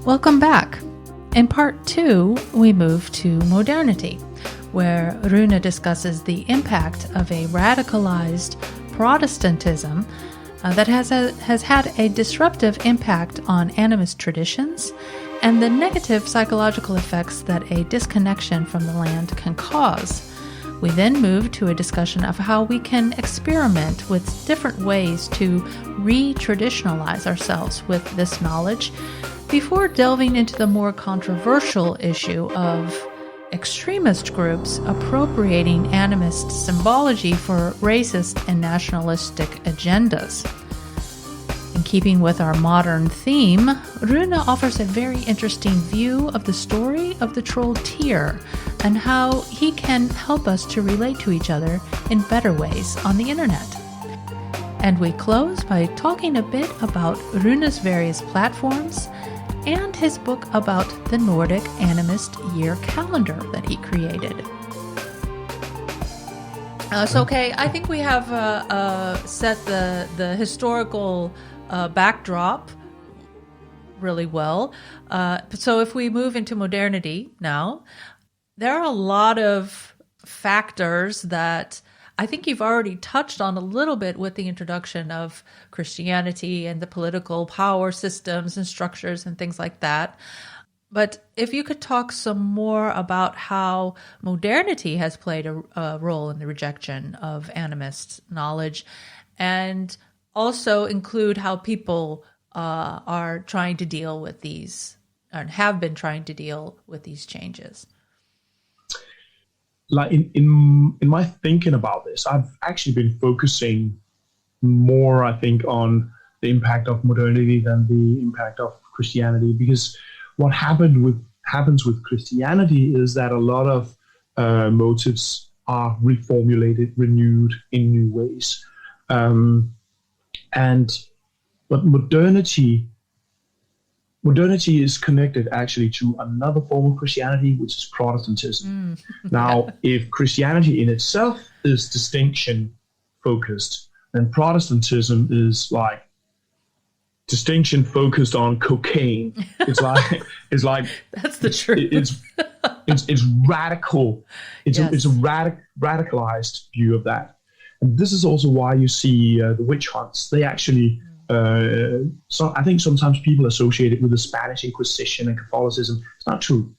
Welcome back. In part 2, we move to modernity, where Rune discusses the impact of a radicalized Protestantism that has had a disruptive impact on animist traditions and the negative psychological effects that a disconnection from the land can cause. We then move to a discussion of how we can experiment with different ways to re-traditionalize ourselves with this knowledge before delving into the more controversial issue of extremist groups appropriating animist symbology for racist and nationalistic agendas. In keeping with our modern theme, Rune offers a very interesting view of the story of the troll Tyr and how he can help us to relate to each other in better ways on the internet. And we close by talking a bit about Rune's various platforms and his book about the Nordic Animist Year calendar that he created. Okay, I think we have set the historical backdrop really well. So if we move into modernity now, there are a lot of factors that I think you've already touched on a little bit with the introduction of Christianity and the political power systems and structures and things like that. But if you could talk some more about how modernity has played a role in the rejection of animist knowledge, and also include how people are trying to deal with these, and have been trying to deal with these changes. Like in my thinking about this, I've actually been focusing more, I think, on the impact of modernity than the impact of Christianity, because what happens with Christianity is that a lot of motives are reformulated, renewed in new ways, but modernity is connected actually to another form of Christianity, which is Protestantism. Now, if Christianity in itself is distinction focused, then Protestantism is like distinction focused on cocaine. It's like that's the truth. It's radical. It's a radicalized view of that. And this is also why you see the witch hunts. They actually. So I think sometimes people associate it with the Spanish Inquisition and Catholicism. It's not true.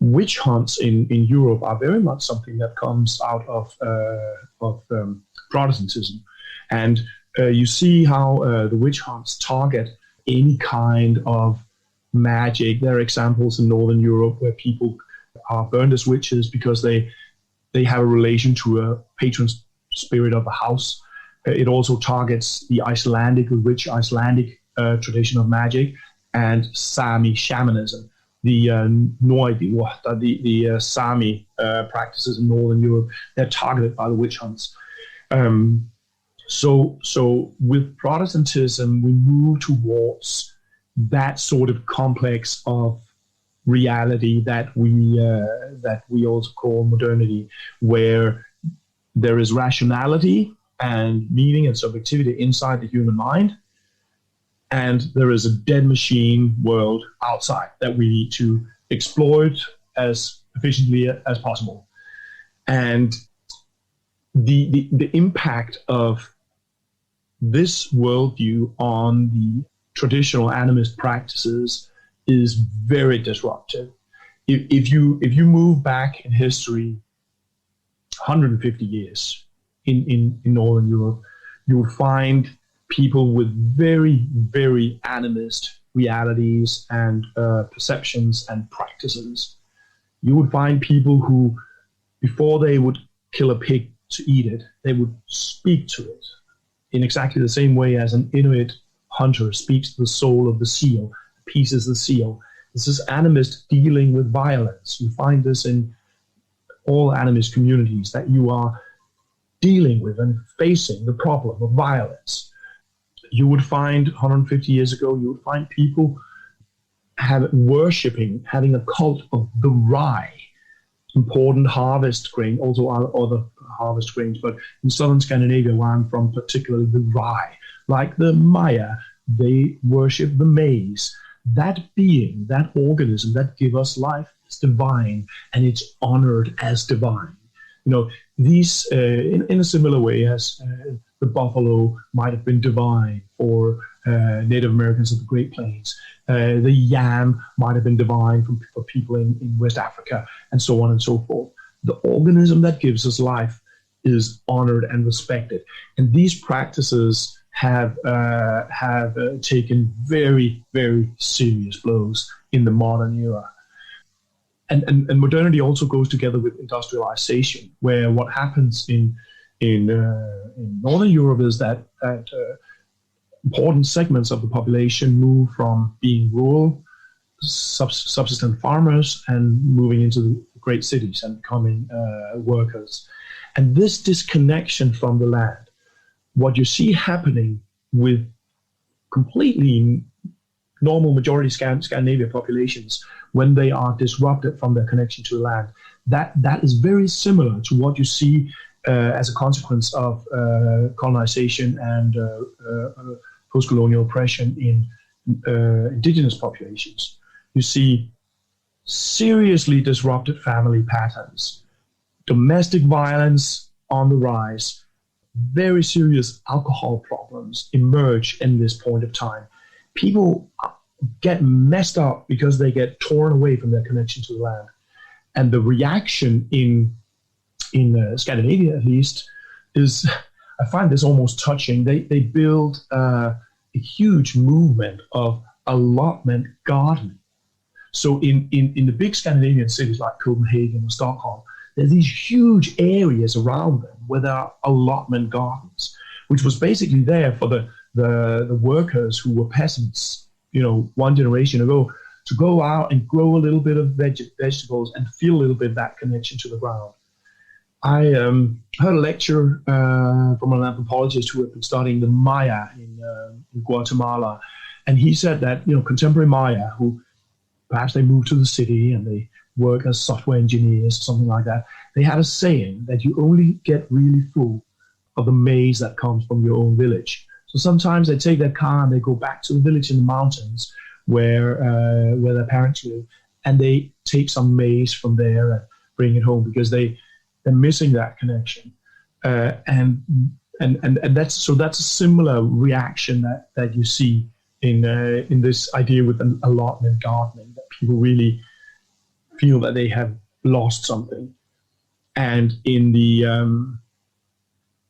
Witch hunts in Europe are very much something that comes out of Protestantism. And you see how the witch hunts target any kind of magic. There are examples in Northern Europe where people are burned as witches because they have a relation to a patron spirit of the house. It also targets the rich Icelandic tradition of magic, and Sami shamanism, the Sami practices in Northern Europe. They're targeted by the witch hunts. So with Protestantism, we move towards that sort of complex of reality that we also call modernity, where there is rationality and meaning and subjectivity inside the human mind, and there is a dead machine world outside that we need to exploit as efficiently as possible. And the impact of this worldview on the traditional animist practices is very disruptive. If you move back in history 150 years, in Northern Europe, you will find people with very, very animist realities and perceptions and practices. You would find people who, before they would kill a pig to eat it, they would speak to it in exactly the same way as an Inuit hunter speaks to the soul of the seal, pieces the seal. This is animist dealing with violence. You find this in all animist communities, that you are dealing with and facing the problem of violence. You would find 150 years ago, you would find people having a cult of the rye, important harvest grain, also other harvest grains, but in southern Scandinavia, where I'm from, particularly the rye. Like the Maya, they worship the maize. that being, that organism that gives us life is divine, and it's honored as divine. These, in a similar way as the buffalo might have been divine for Native Americans of the Great Plains, the yam might have been divine for people in West Africa, and so on and so forth. The organism that gives us life is honored and respected, and these practices have taken very, very serious blows in the modern era. And modernity also goes together with industrialization, where what happens in Northern Europe is that important segments of the population move from being rural, subsistence farmers and moving into the great cities and becoming workers. And this disconnection from the land, what you see happening with completely normal majority Scandinavian populations when they are disrupted from their connection to the land, that is very similar to what you see as a consequence of colonization and post-colonial oppression in indigenous populations. You see seriously disrupted family patterns, domestic violence on the rise, very serious alcohol problems emerge in this point of time. People get messed up because they get torn away from their connection to the land. And the reaction in Scandinavia, at least, is, I find this almost touching. They build a huge movement of allotment gardening. So in the big Scandinavian cities like Copenhagen or Stockholm, there's these huge areas around them where there are allotment gardens, which was basically there for the workers who were peasants, one generation ago, to go out and grow a little bit of vegetables and feel a little bit of that connection to the ground. I heard a lecture from an anthropologist who had been studying the Maya in Guatemala, and he said that contemporary Maya, who perhaps they moved to the city and they work as software engineers or something like that, they had a saying that you only get really full of the maize that comes from your own village. So sometimes they take their car and they go back to the village in the mountains where their parents live, and they take some maize from there and bring it home because they're missing that connection. And that's a similar reaction that you see in this idea with an allotment gardening, that people really feel that they have lost something. And in the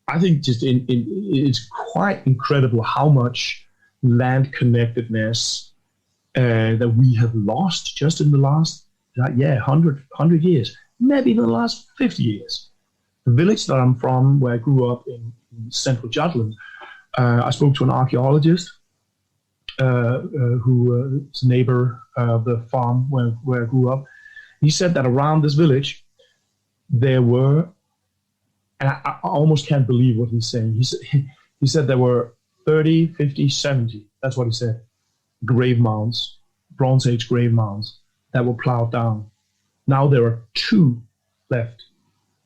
I think it's quite incredible how much land connectedness that we have lost just in the last 100 years, maybe even the last 50 years. The village that I'm from, where I grew up in central Jutland, I spoke to an archaeologist who is a neighbor of the farm where I grew up. He said that around this village, there were, and I almost can't believe what he's saying. He said there were 30, 50, 70, that's what he said, grave mounds, Bronze Age grave mounds that were plowed down. Now there are 2 left,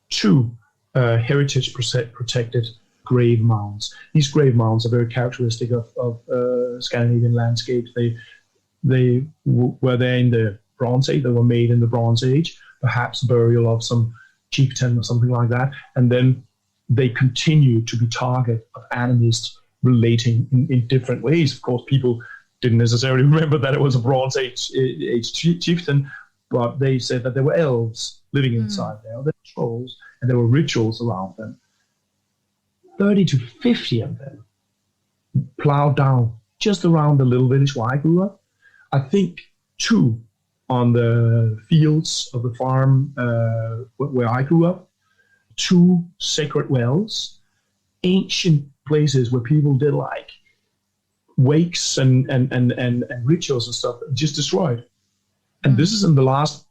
2 heritage protected grave mounds. These grave mounds are very characteristic of Scandinavian landscapes. They were there in the Bronze Age. They were made in the Bronze Age, perhaps burial of some chieftain or something like that. And then they continue to be target of animists relating in different ways. Of course, people didn't necessarily remember that it was a Bronze Age chieftain, but they said that there were elves living inside there, there were trolls, and there were rituals around them. 30 to 50 of them plowed down just around the little village where I grew up. I think 2 on the fields of the farm where I grew up, 2 sacred wells, ancient places where people did like wakes and rituals and stuff, just destroyed. And this is in the last,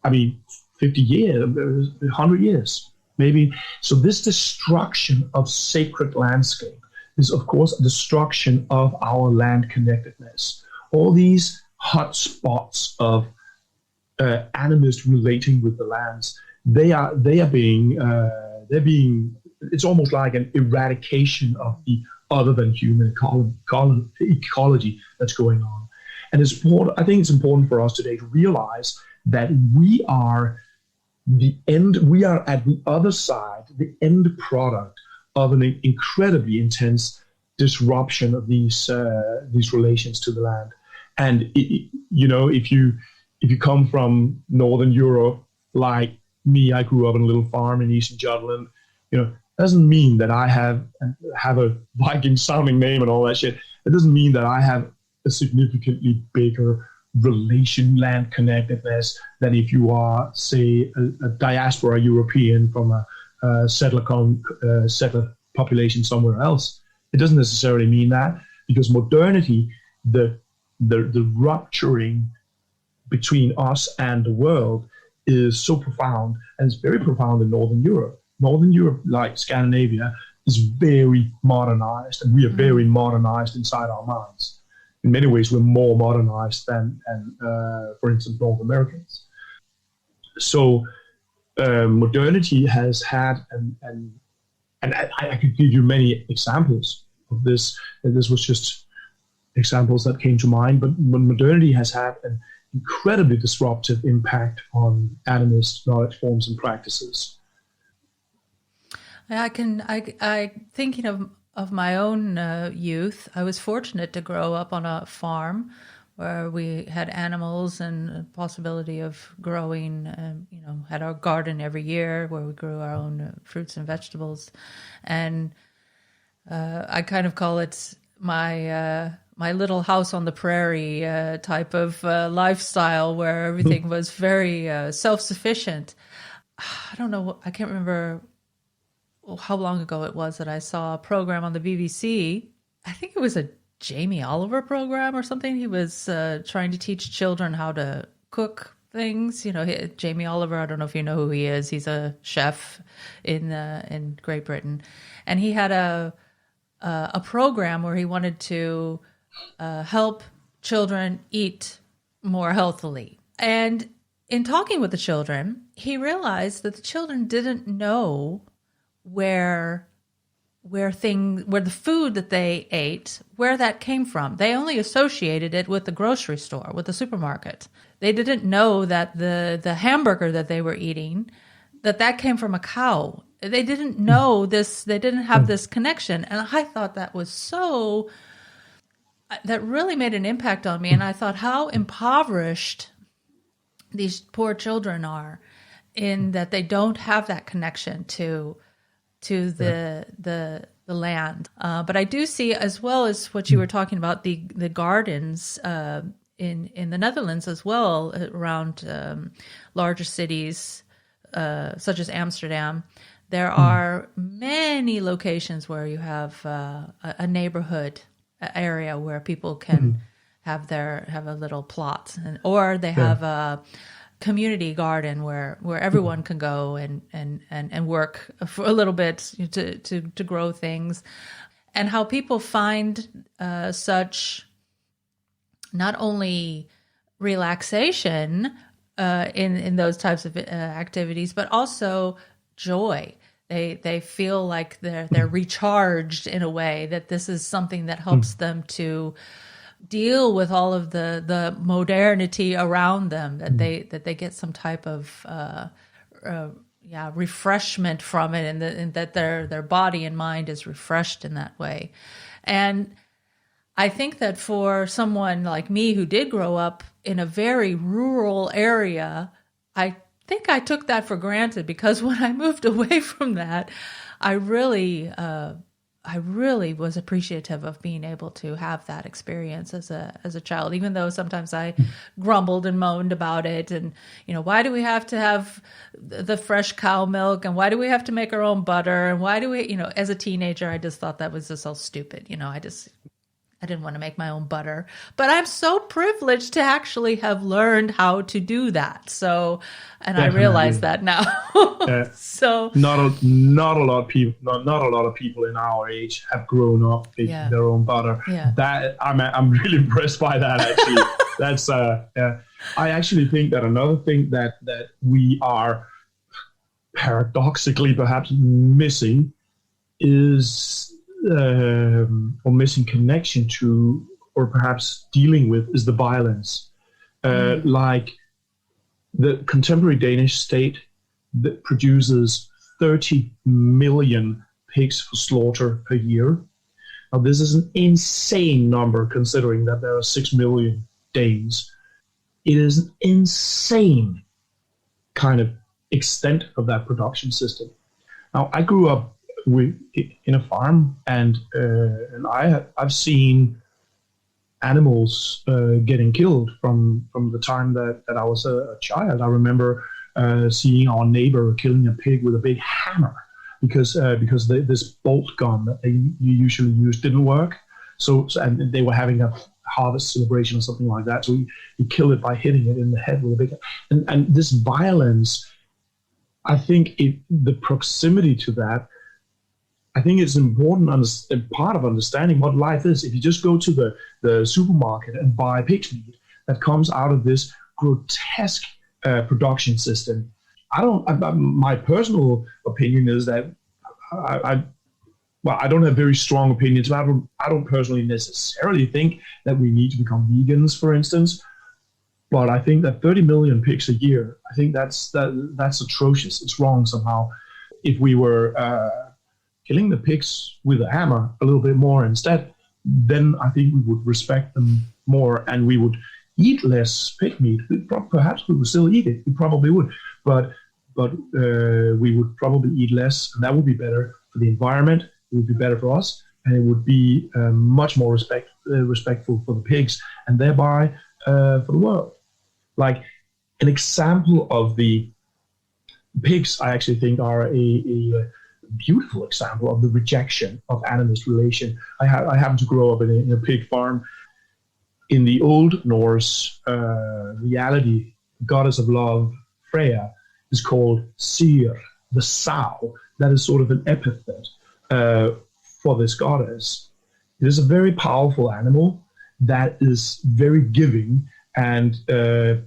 50 years, 100 years, maybe. So this destruction of sacred landscape is, of course, a destruction of our land connectedness. All these hot spots of animists relating with the lands, they are being it's almost like an eradication of the other than human ecology that's going on. And I think it's important for us today to realize that we are at the other side, the end product of an incredibly intense disruption of these relations to the land. And if you come from Northern Europe, like me, I grew up on a little farm in Eastern Jutland. Doesn't mean that I have a Viking sounding name and all that shit. It doesn't mean that I have a significantly bigger land connectedness than if you are, say, a diaspora European from a settler population somewhere else. It doesn't necessarily mean that, because modernity, the rupturing between us and the world is so profound, and it's very profound in Northern Europe. Northern Europe, like Scandinavia, is very modernized, and we are very modernized inside our minds. In many ways, we're more modernized than for instance, North Americans. So modernity has had, and I could give you many examples of this, and this was just examples that came to mind, but modernity has had an incredibly disruptive impact on animist knowledge forms and practices. I thinking of my own youth. I was fortunate to grow up on a farm where we had animals and the possibility of growing, had our garden every year where we grew our own fruits and vegetables. And I kind of call it my little house on the prairie type of lifestyle where everything was very self-sufficient. I don't know, I can't remember how long ago it was that I saw a program on the BBC. I think it was a Jamie Oliver program or something. He was trying to teach children how to cook things. Jamie Oliver, I don't know if you know who he is. He's a chef in Great Britain. And he had a program where he wanted to help children eat more healthily. And in talking with the children, he realized that the children didn't know where the food that they ate, where that came from. They only associated it with the grocery store, with the supermarket. They didn't know that the hamburger that they were eating, that came from a cow. They didn't know this. They didn't have this connection. And I thought that really made an impact on me. And I thought how impoverished these poor children are in that they don't have that connection to the land. But I do see, as well as what you were talking about, the gardens in the Netherlands as well, around larger cities such as Amsterdam. There are many locations where you have a neighborhood area where people can have a little plot, or they have a community garden where everyone can go and work for a little bit to grow things, and how people find such not only relaxation in those types of activities, but also joy. They feel like they're recharged in a way, that this is something that helps them to deal with all of the modernity around them, that they get some type of refreshment from it, and that their body and mind is refreshed in that way. And I think that for someone like me who did grow up in a very rural area, I think I took that for granted, because when I moved away from that, I really was appreciative of being able to have that experience as a child, even though sometimes I grumbled and moaned about it. And, why do we have to have the fresh cow milk? And why do we have to make our own butter? And why do we, as a teenager, I just thought that was just so stupid. I didn't want to make my own butter, but I'm so privileged to actually have learned how to do that. So, and definitely. I realize that now. So not a lot of people in our age have grown up making their own butter. Yeah. That I'm really impressed by that. Actually, that's I actually think that another thing that we are paradoxically perhaps missing is or missing connection to, or perhaps dealing with is the violence. Like the contemporary Danish state that produces 30 million pigs for slaughter per year. Now, this is an insane number considering that there are 6 million Danes. It is an insane kind of extent of that production system. Now, I grew up in a farm, and I've seen animals getting killed from the time that I was a child. I remember seeing our neighbor killing a pig with a big hammer because this bolt gun that you usually use didn't work. And they were having a harvest celebration or something like that. So he killed it by hitting it in the head with a big. And this violence, I think the proximity to that, I think it's important part of understanding what life is. If you just go to the supermarket and buy pig's meat that comes out of this grotesque production system, my personal opinion is that I don't have very strong opinions, but I don't personally necessarily think that we need to become vegans, for instance. But I think that 30 million pigs a year, I think that's atrocious. It's wrong somehow. If we were killing the pigs with a hammer a little bit more instead, then I think we would respect them more, and we would eat less pig meat. Perhaps we would still eat it. We probably would, but we would probably eat less, and that would be better for the environment. It would be better for us, and it would be much more respectful for the pigs, and thereby for the world. Like an example of the pigs, I actually think are a beautiful example of the rejection of animist relation. I happen to grow up in a pig farm. In the Old Norse reality, goddess of love, Freya, is called Syr, the sow. That is sort of an epithet for this goddess. It is a very powerful animal that is very giving and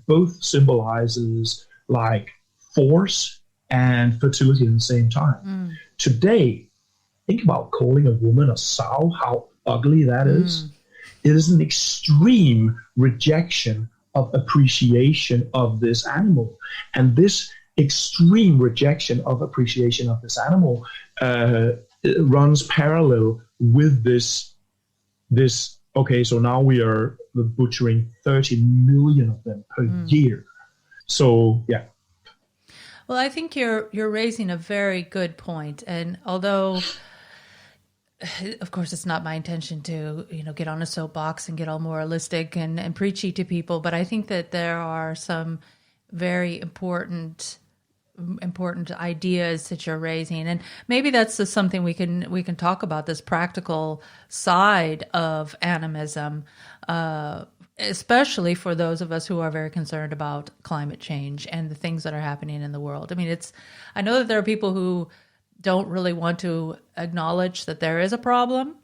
both symbolizes like force and fertility at the same time. Today, think about calling a woman a sow, how ugly that is. It is an extreme rejection of appreciation of this animal. And this extreme rejection of appreciation of this animal runs parallel with this, okay, so now we are butchering 30 million of them per year. So, yeah. Well, I think you're raising a very good point. And although, of course, it's not my intention to, get on a soapbox and get all moralistic and preachy to people, but I think that there are some very important ideas that you're raising, and maybe that's just something we can talk about, this practical side of animism, especially for those of us who are very concerned about climate change and the things that are happening in the world. I mean, I know that there are people who don't really want to acknowledge that there is a problem,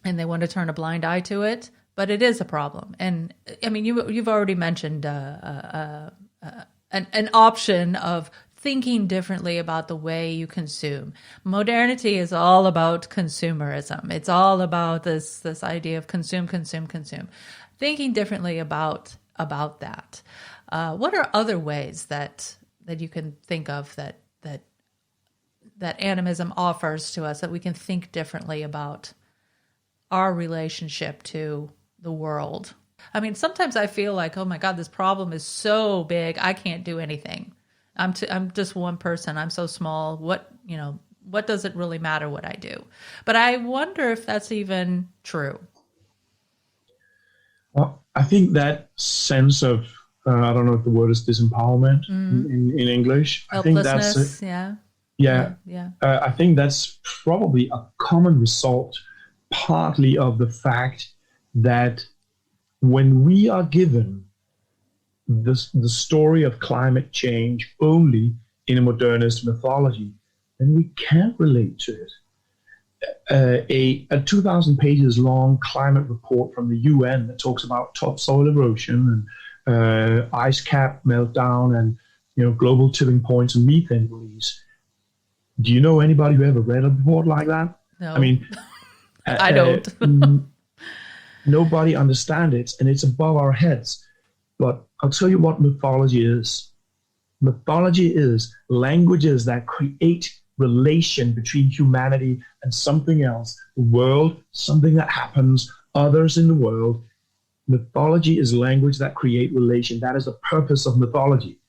and they want to turn a blind eye to it, but it is a problem. And I mean, you've already mentioned an option of thinking differently about the way you consume. Modernity is all about consumerism. It's all about this idea of consume. Thinking differently about that. What are other ways that you can think of that animism offers to us, that we can think differently about our relationship to the world? I mean, sometimes I feel like, oh my God, this problem is so big, I can't do anything. I'm just one person. I'm so small. What does it really matter what I do? But I wonder if that's even true. Well, I think that sense of, I don't know if the word is disempowerment in English. I think that's it. Yeah. I think that's probably a common result, partly of the fact that when we are given the story of climate change only in a modernist mythology, then we can't relate to it. A 2,000 pages long climate report from the UN that talks about topsoil erosion and ice cap meltdown and global tipping points and methane release. Do you know anybody who ever read a report like that? No. I mean, I don't. Nobody understands it, and it's above our heads. But I'll tell you what mythology is. Mythology is languages that create relation between humanity and something else, the world, something that happens, others in the world. Mythology is language that create relation. That is the purpose of mythology.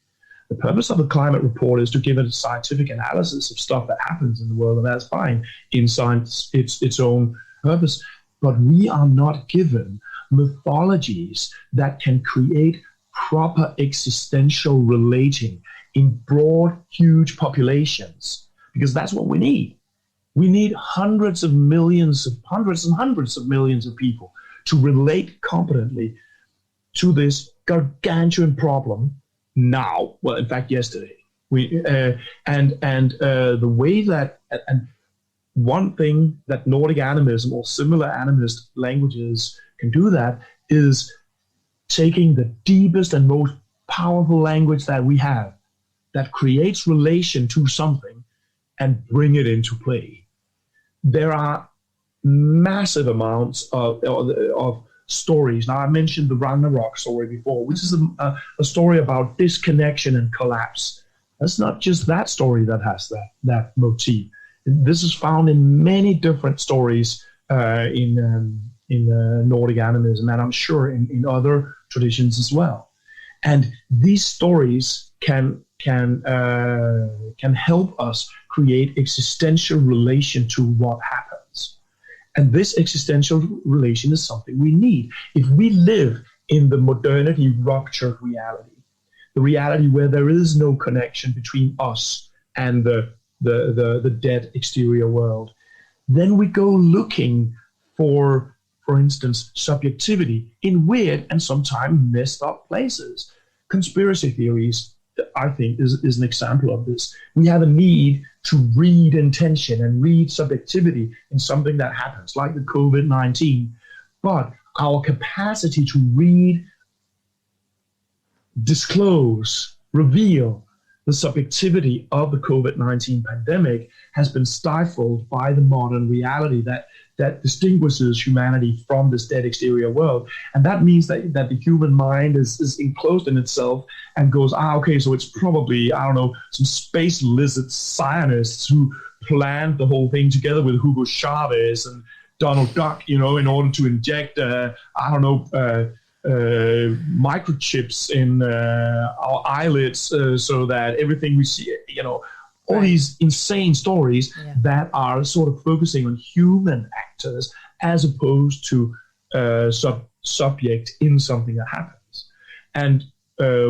The purpose of the climate report is to give it a scientific analysis of stuff that happens in the world, and that's fine. In science, it's its own purpose. But we are not given mythologies that can create proper existential relating in broad, huge populations, because that's what we need. We need hundreds and hundreds of millions of people to relate competently to this gargantuan problem now. Well, in fact, yesterday. The way that, and one thing that Nordic animism or similar animist languages can do that is taking the deepest and most powerful language that we have that creates relation to something and bring it into play. There are massive amounts of stories. Now, I mentioned the Ragnarok story before, which is a story about disconnection and collapse. That's not just that story that has that motif. This is found in many different stories in Nordic animism, and I'm sure in other traditions as well. And these stories can help us create existential relation to what happens. And this existential relation is something we need. If we live in the modernity ruptured reality, the reality where there is no connection between us and the dead exterior world, then we go looking for instance, subjectivity in weird and sometimes messed up places. Conspiracy theories, I think, is an example of this. We have a need to read intention and read subjectivity in something that happens, like the COVID-19. But our capacity to read, disclose, reveal the subjectivity of the COVID-19 pandemic has been stifled by the modern reality that distinguishes humanity from this dead exterior world. And that means that the human mind is enclosed in itself and goes, okay, so it's probably, I don't know, some space lizard scientists who planned the whole thing together with Hugo Chavez and Donald Duck, in order to inject, microchips in our eyelids so that everything we see, all these insane stories that are sort of focusing on human actors as opposed to subject in something that happens. And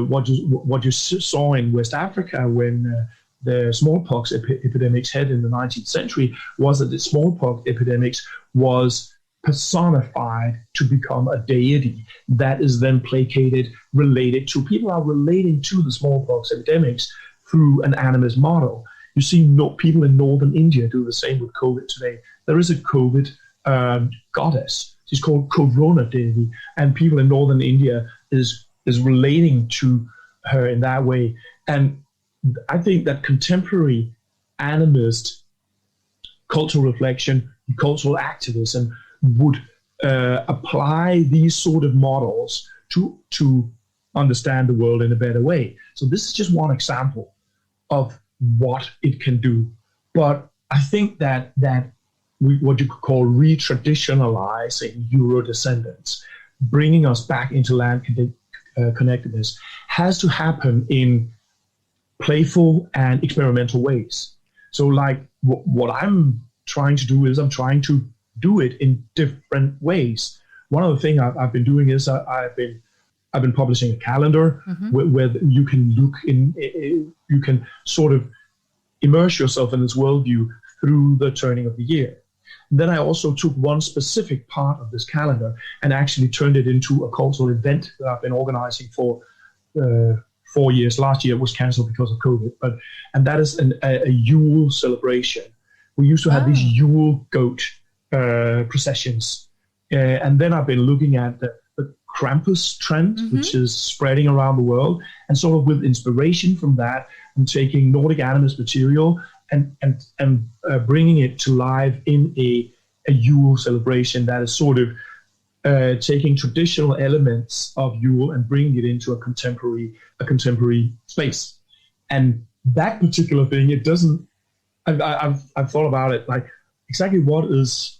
what you saw in West Africa when the smallpox epidemics hit in the 19th century was that the smallpox epidemics was personified to become a deity that is then placated, related to. People are relating to the smallpox epidemics through an animist model. You see people in northern India do the same with COVID today. There is a COVID goddess. She's called Corona Devi, and people in northern India is relating to her in that way. And I think that contemporary animist cultural reflection, cultural activism would apply these sort of models to understand the world in a better way. So this is just one example of what it can do. But I think that what you could call re-traditionalizing Euro-descendants, bringing us back into land connectedness, has to happen in playful and experimental ways. So like what I'm trying to do is I'm trying to do it in different ways. One of the things I've been doing is I've been publishing a calendar where you can look in, you can sort of immerse yourself in this worldview through the turning of the year. And then I also took one specific part of this calendar and actually turned it into a cultural event that I've been organizing for 4 years. Last year it was canceled because of COVID, and that is a Yule celebration. We used to have these Yule goat processions, and then I've been looking at the Krampus trend, which is spreading around the world, and sort of with inspiration from that, I'm taking Nordic animist material and bringing it to life in a Yule celebration that is sort of taking traditional elements of Yule and bringing it into a contemporary space. And that particular thing, it doesn't. I've thought about it, like exactly what is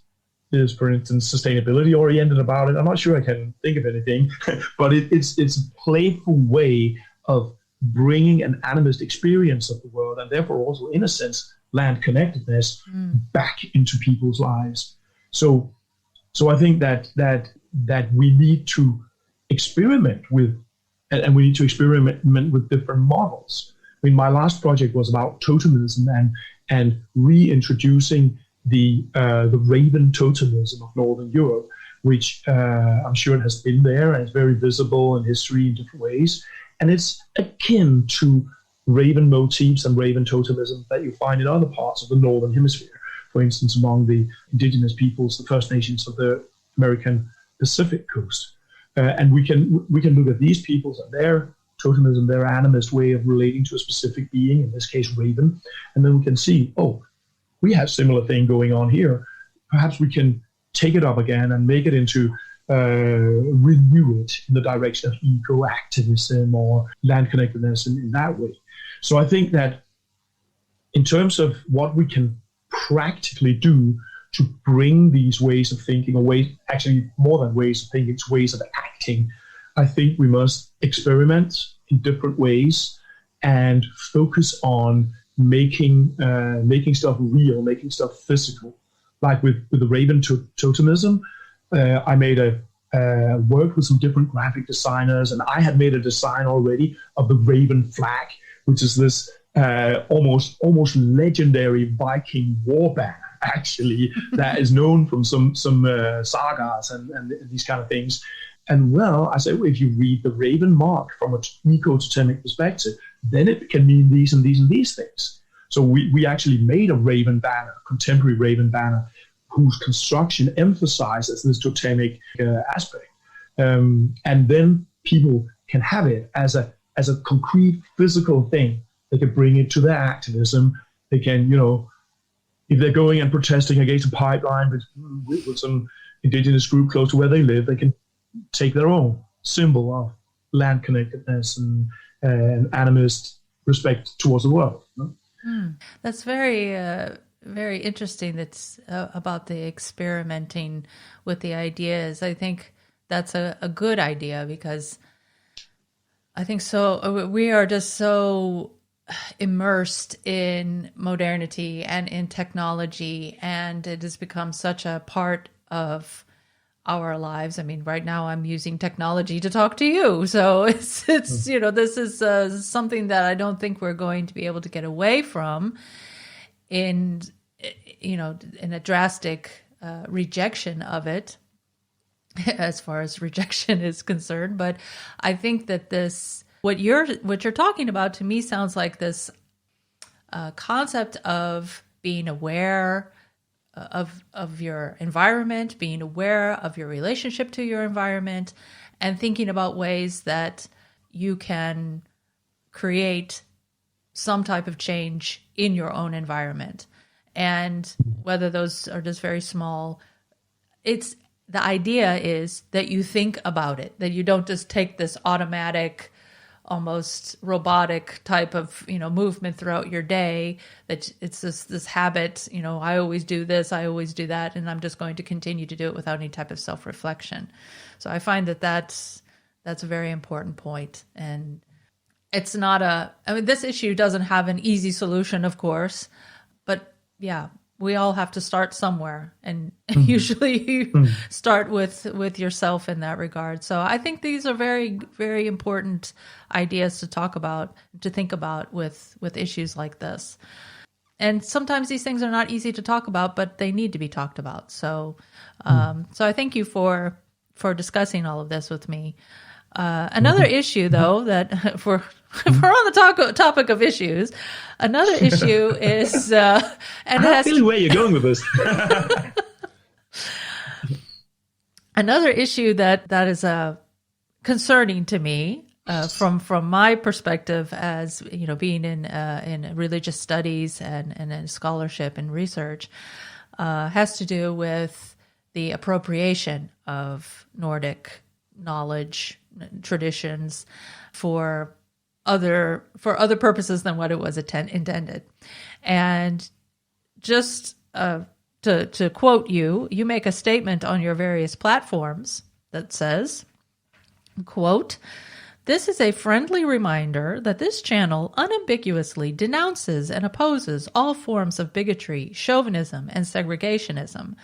for instance sustainability oriented about it. I'm not sure I can think of anything, but it's a playful way of bringing an animist experience of the world, and therefore also in a sense land connectedness back into people's lives. So I think that we need to experiment with, and we need to experiment with different models. I mean, my last project was about totalism and reintroducing the Raven totalism of Northern Europe, which I'm sure it has been there and it's very visible in history in different ways. And it's akin to Raven motifs and Raven totalism that you find in other parts of the Northern Hemisphere. For instance, among the indigenous peoples, the First Nations of the American Pacific coast. And we can look at these peoples and their totalism, their animist way of relating to a specific being, in this case, Raven. And then we can see, oh, we have similar thing going on here. Perhaps we can take it up again and make it into, renew it in the direction of eco-activism or land connectedness in that way. So I think that in terms of what we can practically do to bring these ways of thinking, or ways, actually more than ways of thinking, it's ways of acting, I think we must experiment in different ways and focus on making stuff real, making stuff physical. Like with the Raven totemism, I made worked with some different graphic designers, and I had made a design already of the Raven flag, which is this almost legendary Viking war banner, actually, that is known from some sagas and these kind of things. And well, I said, well, if you read the Raven mark from an eco-totemic perspective, then it can mean these and these and these things. So we actually made a Raven banner, contemporary Raven banner, whose construction emphasizes this totemic aspect. And then people can have it as a concrete physical thing. They can bring it to their activism. They can, if they're going and protesting against a pipeline with some indigenous group close to where they live, they can take their own symbol of land connectedness and animist respect towards the world. That's very, very interesting. That's about the experimenting with the ideas. I think that's a good idea, because I think we are just so immersed in modernity and in technology, and it has become such a part of our lives. I mean, right now I'm using technology to talk to you. So it's this is something that I don't think we're going to be able to get away from in a drastic rejection of it, as far as rejection is concerned. But I think that what you're talking about to me sounds like this concept of being aware of your environment, being aware of your relationship to your environment, and thinking about ways that you can create some type of change in your own environment. And whether those are just very small, the idea is that you think about it, that you don't just take this automatic, almost robotic type of, movement throughout your day, that it's this habit, I always do this, I always do that, and I'm just going to continue to do it without any type of self-reflection. So I find that's a very important point. And it's not this issue doesn't have an easy solution, of course, but yeah, we all have to start somewhere, and usually you start with yourself in that regard. So I think these are very, very important ideas to talk about, to think about with issues like this. And sometimes these things are not easy to talk about, but they need to be talked about. So, so I thank you for discussing all of this with me. Another issue, though, that if we're on the topic of issues, another issue is, and I'm not feeling where you're going with this. Another issue that is concerning to me, from my perspective as being in religious studies and in scholarship and research, has to do with the appropriation of Nordic knowledge, traditions for other purposes than what it was intended. And just to quote you make a statement on your various platforms that says, quote, "This is a friendly reminder that this channel unambiguously denounces and opposes all forms of bigotry, chauvinism, and segregationism.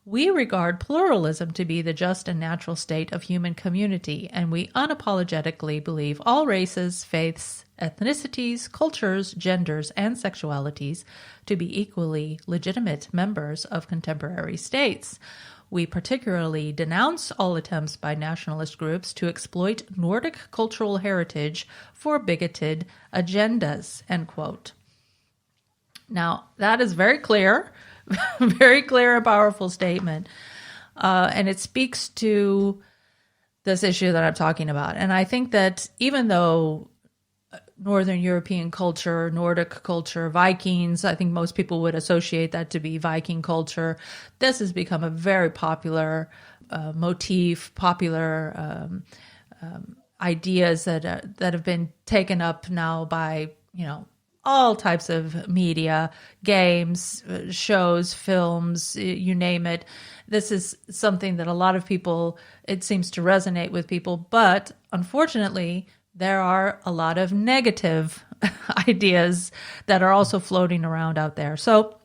We regard pluralism to be the just and natural state of human community, and we unapologetically believe all races, faiths, ethnicities, cultures, genders, and sexualities to be equally legitimate members of contemporary states. We particularly denounce all attempts by nationalist groups to exploit Nordic cultural heritage for bigoted agendas," end quote. Now, that is very clear, very clear and powerful statement. And it speaks to this issue that I'm talking about. And I think that even though Northern European culture, Nordic culture, Vikings, I think most people would associate that to be Viking culture. This has become a very popular motif, popular ideas that have been taken up now by, all types of media, games, shows, films, you name it. This is something that a lot of people, it seems to resonate with people, but unfortunately, there are a lot of negative ideas that are also floating around out there. So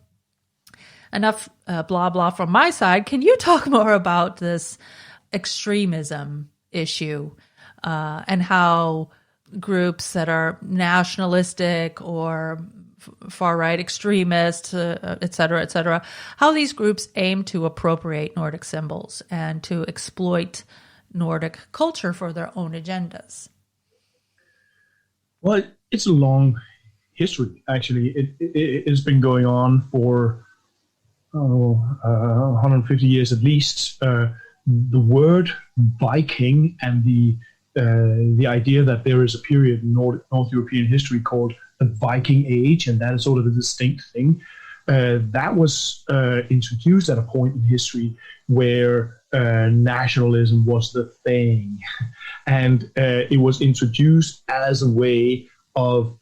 enough blah, blah from my side. Can you talk more about this extremism issue and how groups that are nationalistic or far-right extremists, et cetera, how these groups aim to appropriate Nordic symbols and to exploit Nordic culture for their own agendas? Well, it's a long history, actually. It's been going on for 150 years at least. The word Viking and the idea that there is a period in North European history called the Viking Age, and that is sort of a distinct thing, that was introduced at a point in history where nationalism was the thing. And it was introduced as a way of,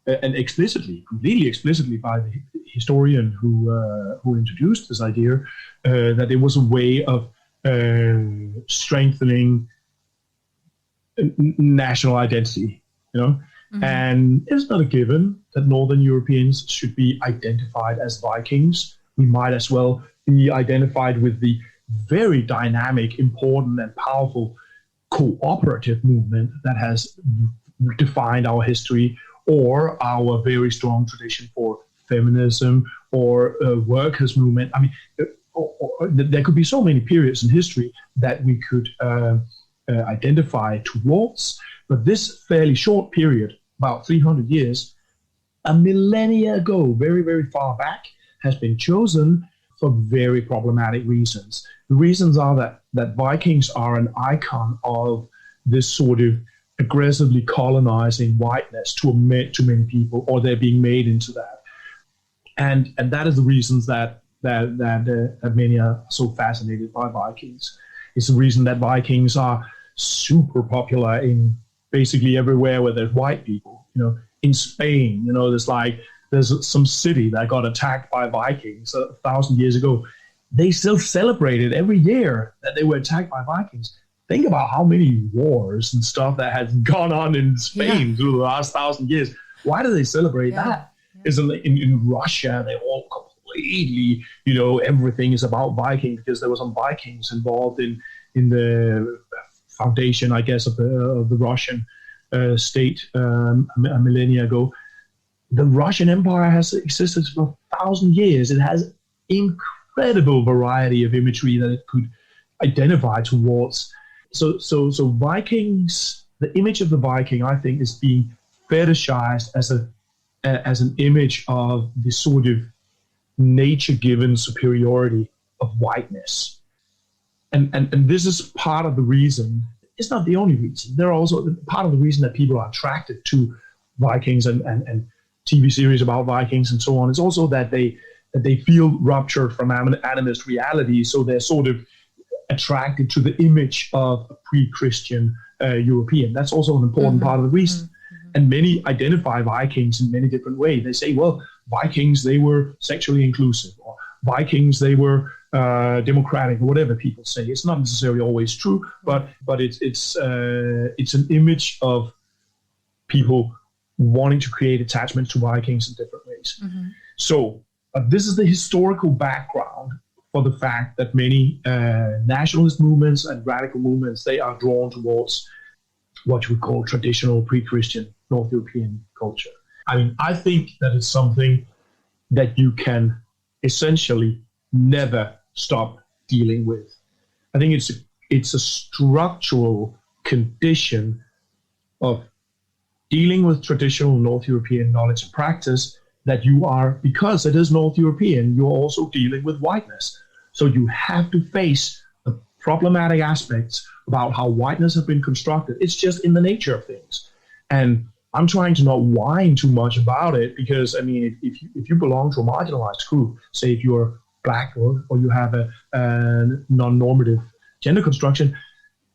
and completely explicitly by the historian who introduced this idea, that it was a way of strengthening national identity, Mm-hmm. And it's not a given that Northern Europeans should be identified as Vikings. We might as well be identified with the very dynamic, important, and powerful cooperative movement that has defined our history, or our very strong tradition for feminism or workers' movement. I mean, there could be so many periods in history that we could identify towards, but this fairly short period, about 300 years, a millennia ago, very, very far back, has been chosen for very problematic reasons. The reasons are that Vikings are an icon of this sort of aggressively colonizing whiteness to many people, or they're being made into that. And that is the reasons that many are so fascinated by Vikings. It's the reason that Vikings are super popular in basically everywhere where there's white people. In Spain, there's some city that got attacked by Vikings 1,000 years ago. They still celebrated every year that they were attacked by Vikings. Think about how many wars and stuff that has gone on in Spain through the last 1,000 years. Why do they celebrate that? Yeah. In Russia, they all completely, everything is about Viking because there were some Vikings involved in the foundation, I guess, of the Russian state a millennia ago. The Russian Empire has existed for 1,000 years. It has incredible variety of imagery that it could identify towards. So Vikings, the image of the Viking, I think, is being fetishized as an image of the sort of nature-given superiority of whiteness. And this is part of the reason. It's not the only reason. They're also part of the reason that people are attracted to Vikings and TV series about Vikings and so on. It's also that they that they feel ruptured from animist reality, so they're sort of attracted to the image of a pre-Christian European. That's also an important part of the reason. And many identify Vikings in many different ways. They say, well, Vikings, they were sexually inclusive, or Vikings, they were democratic, or whatever people say. It's not necessarily always true, but it's an image of people wanting to create attachments to Vikings in different ways. So this is the historical background for the fact that many nationalist movements and radical movements, they are drawn towards what you would call traditional pre-Christian North European culture. I mean, I think that it's something that you can essentially never stop dealing with. I think it's a structural condition of dealing with traditional North European knowledge and practice that you are, because it is North European, you're also dealing with whiteness. So you have to face the problematic aspects about how whiteness have been constructed. It's just in the nature of things. And I'm trying to not whine too much about it, because, I mean, if you belong to a marginalized group, say if you're Black or you have a non-normative gender construction,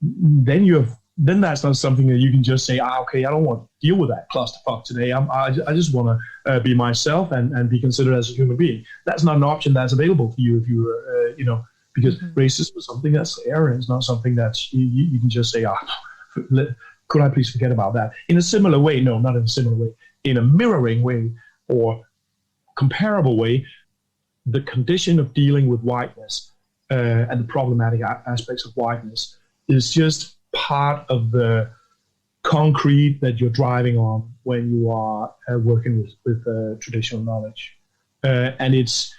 then that's not something that you can just say, okay, I don't want to deal with that clusterfuck today. I just want to be myself and be considered as a human being. That's not an option that's available for you if you're, because racism is something that's there, and it's not something that you can just say, could I please forget about that? In a similar way, no, not in a similar way, in a mirroring way or comparable way, the condition of dealing with whiteness and the problematic aspects of whiteness is just part of the concrete that you're driving on when you are working with traditional knowledge. And it's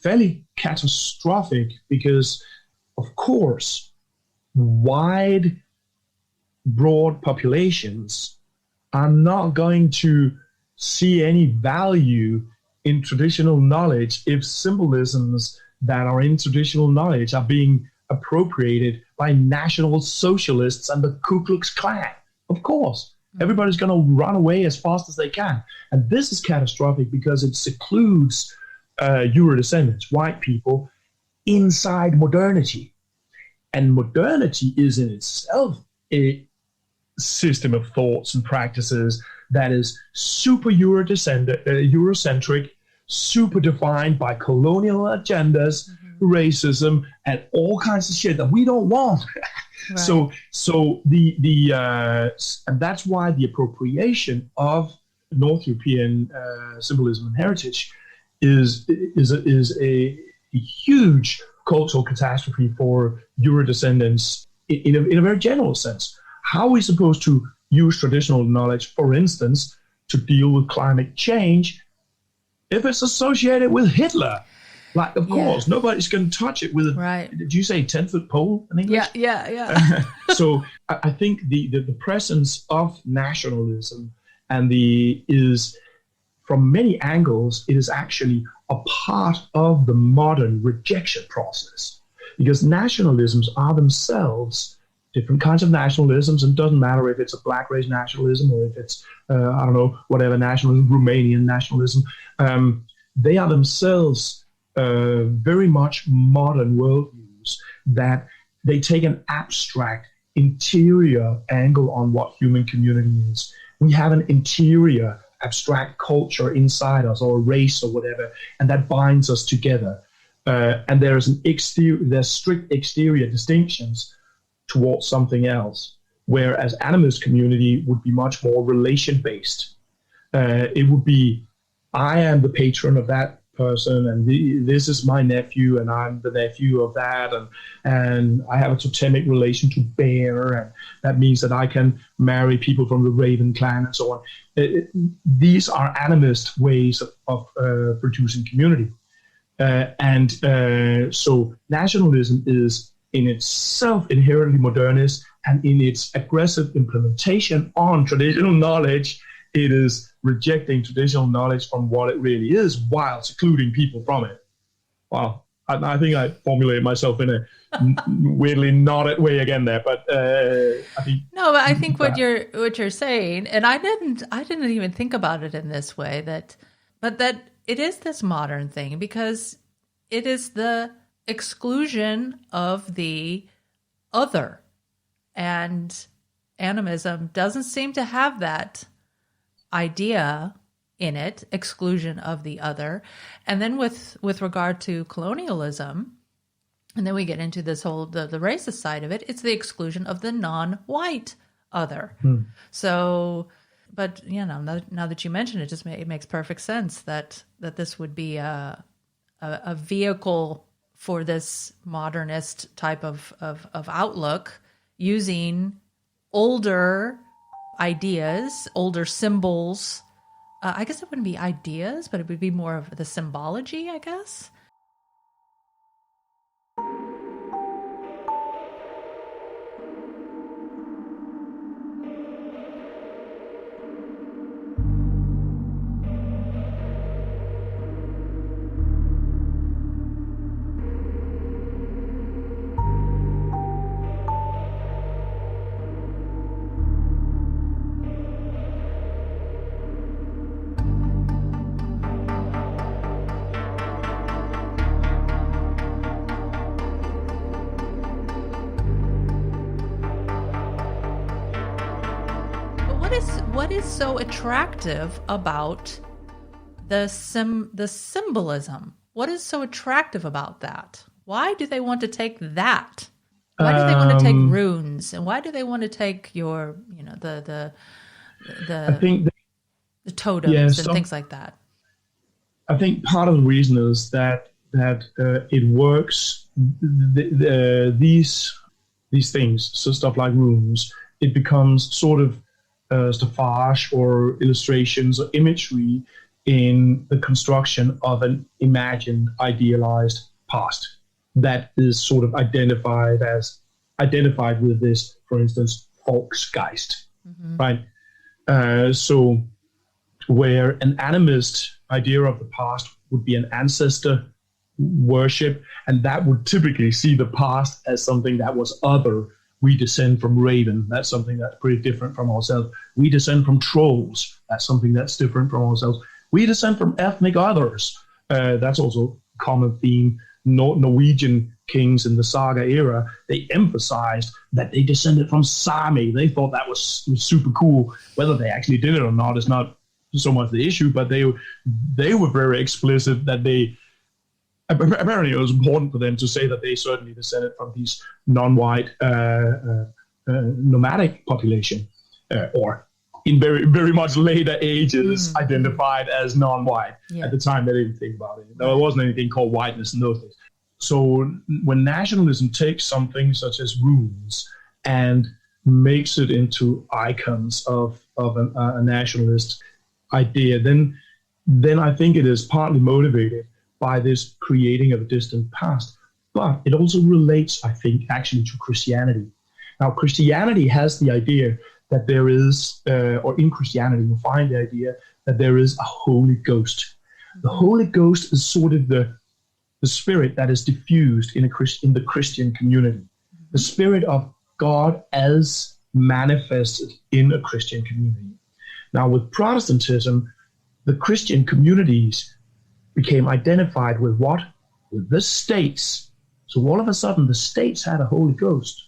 fairly catastrophic because, of course, wide, broad populations are not going to see any value in traditional knowledge if symbolisms that are in traditional knowledge are being appropriated by National Socialists and the Ku Klux Klan. Of course, everybody's going to run away as fast as they can. And this is catastrophic because it secludes Eurodescendants, white people, inside modernity. And modernity is in itself a system of thoughts and practices that is super Eurocentric, super defined by colonial agendas, racism, and all kinds of shit that we don't want. Right. So and that's why the appropriation of North European symbolism and heritage is a huge cultural catastrophe for Eurodescendants in a very general sense. How are we supposed to use traditional knowledge, for instance, to deal with climate change if it's associated with Hitler? Like, of course, nobody's going to touch it with a, did you say 10-foot pole in English? Yeah. So I think the presence of nationalism is, from many angles, it is actually a part of the modern rejection process. Because nationalisms are themselves different kinds of nationalisms, and it doesn't matter if it's a black race nationalism or if it's, whatever nationalism, Romanian nationalism. They are themselves very much modern worldviews that they take an abstract interior angle on what human community is. We have an interior abstract culture inside us, or a race or whatever, and that binds us together. And there's strict exterior distinctions towards something else, whereas animist community would be much more relation-based. It would be, I am the patron of that person, and this is my nephew, and I'm the nephew of that, and I have a totemic relation to bear, and that means that I can marry people from the Raven clan and so on. These are animist ways of producing community. So nationalism is in itself inherently modernist, and in its aggressive implementation on traditional knowledge, it is rejecting traditional knowledge from what it really is while secluding people from it. Wow. I think I formulated myself in a weirdly knotted way again there, but I think what you're saying, and I didn't even think about it in this way, but that it is this modern thing because it is the exclusion of the other. And animism doesn't seem to have that idea in it, exclusion of the other. And then with regard to colonialism, and then we get into this whole, the racist side of it, it's the exclusion of the non-white other. So, but, you know, now that you mention it, it makes perfect sense that this would be a vehicle for this modernist type of outlook, using older ideas, older symbols. I guess it wouldn't be ideas, but it would be more of the symbology, I guess. What is so attractive about the symbolism? What is so attractive about that? Why do they want to take that? Why do they want to take runes? And why do they want to take your, you know, the totems and things like that? I think part of the reason is that it works. These things, so stuff like runes, it becomes sort of staffage or illustrations or imagery in the construction of an imagined, idealized past that is sort of identified with this, for instance, Volksgeist, right? So where an animist idea of the past would be an ancestor worship, and that would typically see the past as something that was other. We descend from Raven. That's something that's pretty different from ourselves. We descend from trolls. That's something that's different from ourselves. We descend from ethnic others. That's also a common theme. Norwegian kings in the saga era, they emphasized that they descended from Sami. They thought that was super cool. Whether they actually did it or not is not so much the issue, but they were very explicit that they... Apparently, it was important for them to say that they certainly descended from these non-white nomadic population, or in very, very much later ages, identified as non-white. At the time, they didn't think about it. There wasn't anything called whiteness in those days. So when nationalism takes something such as runes and makes it into icons of a nationalist idea, then I think it is partly motivated by this creating of a distant past. But it also relates, I think, actually to Christianity. Now, Christianity has the idea that there is, or in Christianity, you find the idea that there is a Holy Ghost. The Holy Ghost is sort of the spirit that is diffused in the Christian community. The spirit of God as manifested in a Christian community. Now, with Protestantism, the Christian communities became identified with what? With the states. So all of a sudden, the states had a Holy Ghost.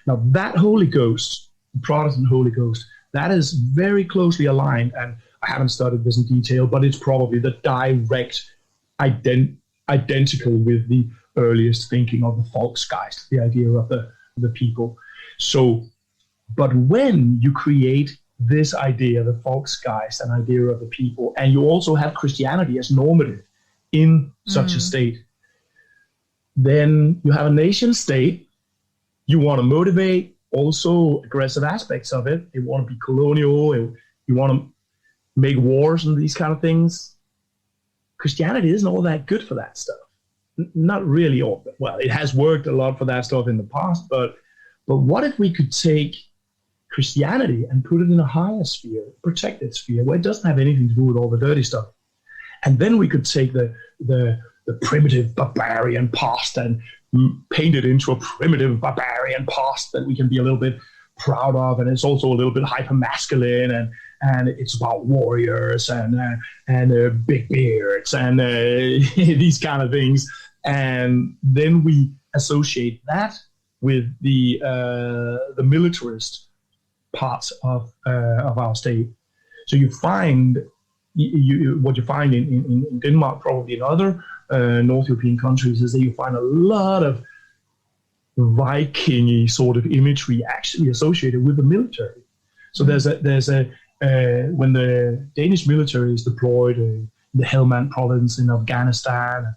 Now, that Holy Ghost, the Protestant Holy Ghost, that is very closely aligned, and I haven't studied this in detail, but it's probably the direct identical with the earliest thinking of the Volksgeist, the idea of the people. So, but when you create this idea, the Volksgeist, an idea of the people, and you also have Christianity as normative in such a state, then you have a nation state. You want to motivate also aggressive aspects of it. You want to be colonial. You want to make wars and these kind of things. Christianity isn't all that good for that stuff. Not really. Well, it has worked a lot for that stuff in the past, but what if we could take Christianity and put it in a higher sphere, protected sphere, where it doesn't have anything to do with all the dirty stuff? And then we could take the primitive barbarian past and paint it into a primitive barbarian past that we can be a little bit proud of, and it's also a little bit hyper-masculine, and it's about warriors and big beards and these kind of things. And then we associate that with the militarist parts of our state. So you find what you find in Denmark, probably in other North European countries, is that you find a lot of Viking-y sort of imagery actually associated with the military. So there's a when the Danish military is deployed in the Helmand province in Afghanistan, and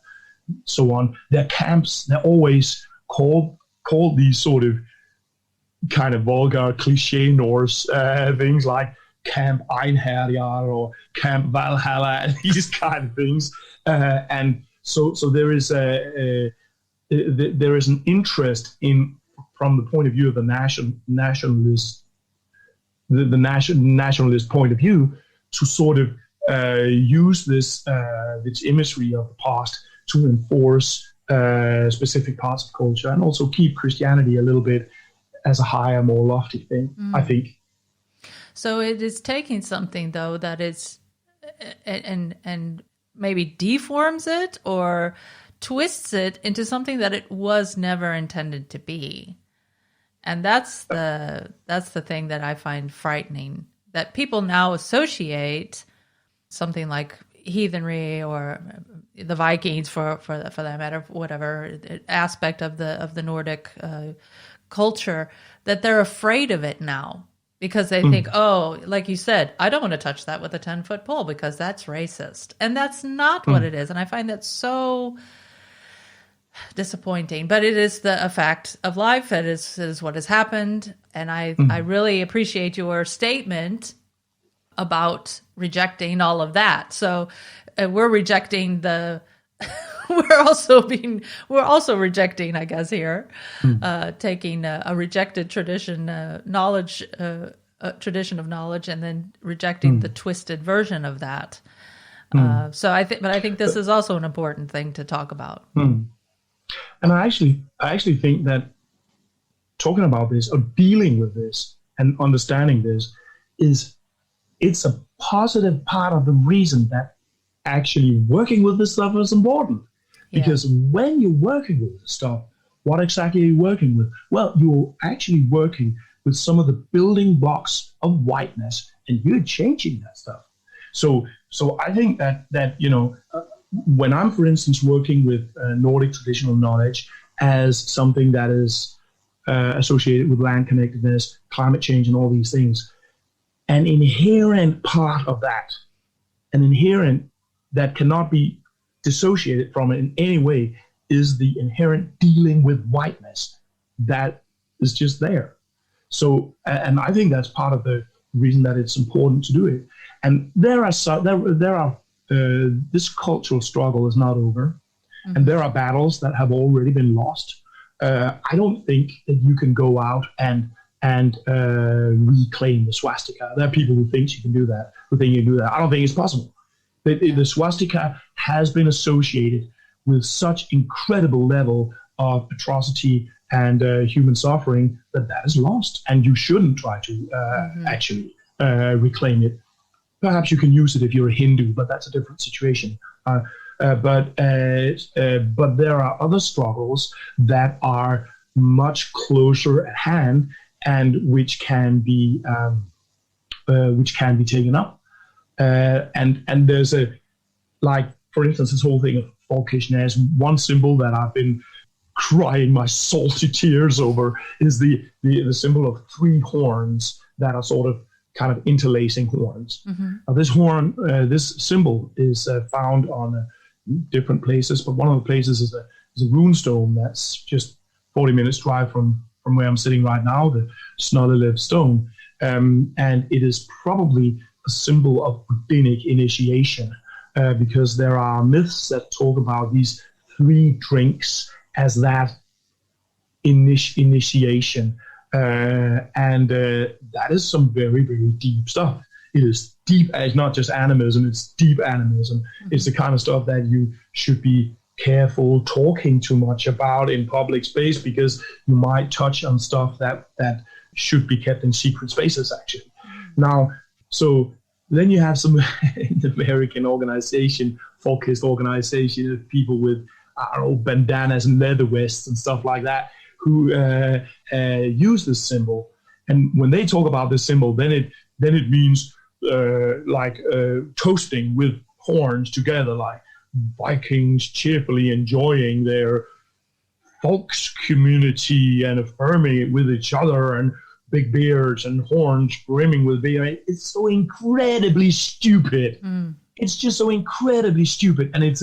so on, their camps, they're always called these sort of kind of vulgar cliche Norse things like Camp Einherjar or Camp Valhalla and these kind of things. And so there is there is an interest in, from the point of view of the nationalist, the nationalist point of view, to sort of use this imagery of the past to enforce specific parts of culture, and also keep Christianity a little bit as a higher, more lofty thing, I think. So it is taking something, though, that is, and maybe deforms it or twists it into something that it was never intended to be. And that's the thing that I find frightening, that people now associate something like heathenry or the Vikings, for that matter, whatever aspect of the Nordic culture, that they're afraid of it now because they think, oh, like you said, I don't want to touch that with a 10-foot pole because that's racist, and that's not what it is. And I find that so disappointing, but it is a fact of life. It is what has happened, and I really appreciate your statement about rejecting all of that. So we're rejecting we're also rejecting, I guess, here, taking a rejected tradition, tradition of knowledge, and then rejecting the twisted version of that. So I think this is also an important thing to talk about. And I actually think that talking about this or dealing with this and understanding this it's a positive part of the reason that actually working with this stuff is important. Because when you're working with this stuff, what exactly are you working with? Well, you're actually working with some of the building blocks of whiteness, and you're changing that stuff. So I think that when I'm, for instance, working with Nordic traditional knowledge as something that is associated with land connectedness, climate change, and all these things, an inherent part of that, that cannot be dissociated from it in any way, is the inherent dealing with whiteness that is just there. So, and I think that's part of the reason that it's important to do it. And this cultural struggle is not over, and there are battles that have already been lost. I don't think that you can go out and reclaim the swastika. There are people who think you can do that. I don't think it's possible. The swastika has been associated with such incredible level of atrocity and human suffering that is lost, and you shouldn't try to actually reclaim it. Perhaps you can use it if you're a Hindu, but that's a different situation. But there are other struggles that are much closer at hand, and which can be taken up. And there's for instance, this whole thing of folkishness. One symbol that I've been crying my salty tears over is the symbol of three horns that are sort of kind of interlacing horns. This symbol is found on different places, but one of the places is a rune stone that's just 40 minutes drive from where I'm sitting right now, the Totalism stone, and it is probably a symbol of Rabbinic initiation, because there are myths that talk about these three drinks as that initiation. And that is some very, very deep stuff. It is deep. It's not just animism, it's deep animism. It's the kind of stuff that you should be careful talking too much about in public space, because you might touch on stuff that should be kept in secret spaces, actually. Now, So then you have some American organization, folkist organization of people with, I don't know, bandanas and leather vests and stuff like that, who use this symbol. And when they talk about this symbol, then it means toasting with horns together, like Vikings cheerfully enjoying their folks community and affirming it with each other, and big beards and horns brimming with beer. It's so incredibly stupid. It's just so incredibly stupid, and it's